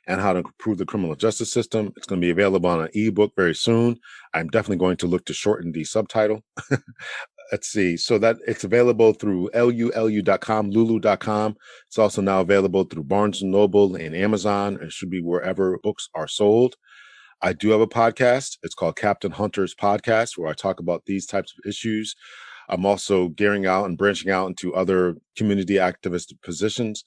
and how to improve the criminal justice system. It's going to be available on an ebook very soon. I'm definitely going to look to shorten the subtitle. Let's see. So that it's available through lulu.com, lulu.com. It's also now available through Barnes & Noble and Amazon. It should be wherever books are sold. I do have a podcast. It's called Captain Hunter's Podcast, where I talk about these types of issues. I'm also gearing out and branching out into other community activist positions,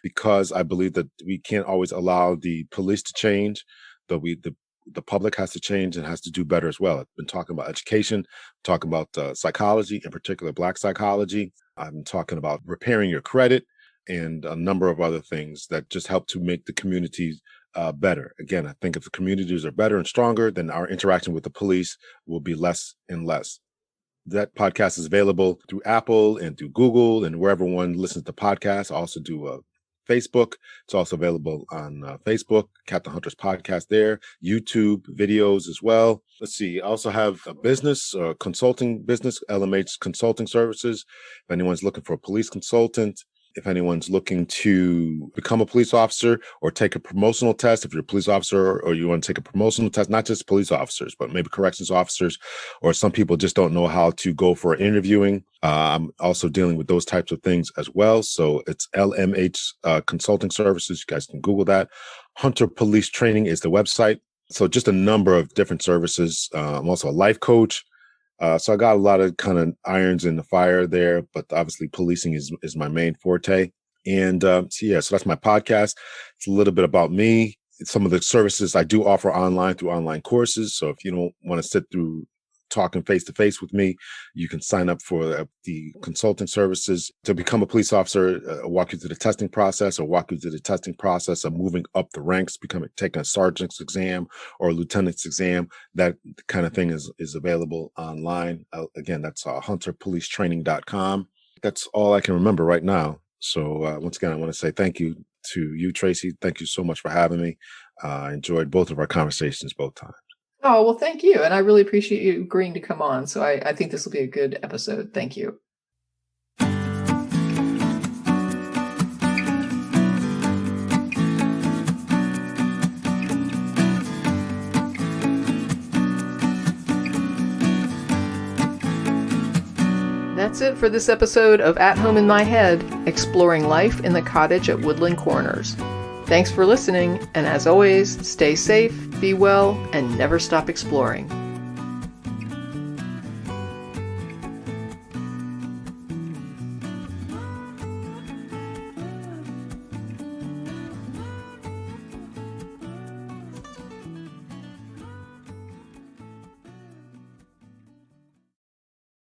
because I believe that we can't always allow the police to change, but the public has to change and has to do better as well. I've been talking about education, talking about psychology, in particular Black psychology. I'm talking about repairing your credit and a number of other things that just help to make the communities better. Again, I think if the communities are better and stronger, then our interaction with the police will be less and less. That podcast is available through Apple and through Google and wherever one listens to podcasts. I also do Facebook. It's also available on Facebook, Captain Hunter's Podcast there, YouTube videos as well. Let's see. I also have a business, consulting business, LMH Consulting Services. If anyone's looking for a police consultant, if anyone's looking to become a police officer or take a promotional test, if you're a police officer or you want to take a promotional test, not just police officers, but maybe corrections officers, or some people just don't know how to go for interviewing. I'm also dealing with those types of things as well. So it's LMH Consulting Services. You guys can Google that. Hunter Police Training is the website. So just a number of different services. I'm also a life coach. So I got a lot of kind of irons in the fire there, but obviously policing is my main forte. And so that's my podcast. It's a little bit about me. Some of the services I do offer online through online courses. So if you don't want to sit through talking face to face with me. You can sign up for the consulting services to become a police officer, walk you through the testing process, or walk you through the testing process of moving up the ranks, taking a sergeant's exam or a lieutenant's exam. That kind of thing is available online. Again, that's hunterpolicetraining.com. That's all I can remember right now. So once again, I want to say thank you to you, Tracy. Thank you so much for having me. I enjoyed both of our conversations both times. Oh, well, thank you. And I really appreciate you agreeing to come on. So I think this will be a good episode. Thank you. That's it for this episode of At Home in My Head, exploring life in the cottage at Woodland Corners. Thanks for listening, and as always, stay safe, be well, and never stop exploring.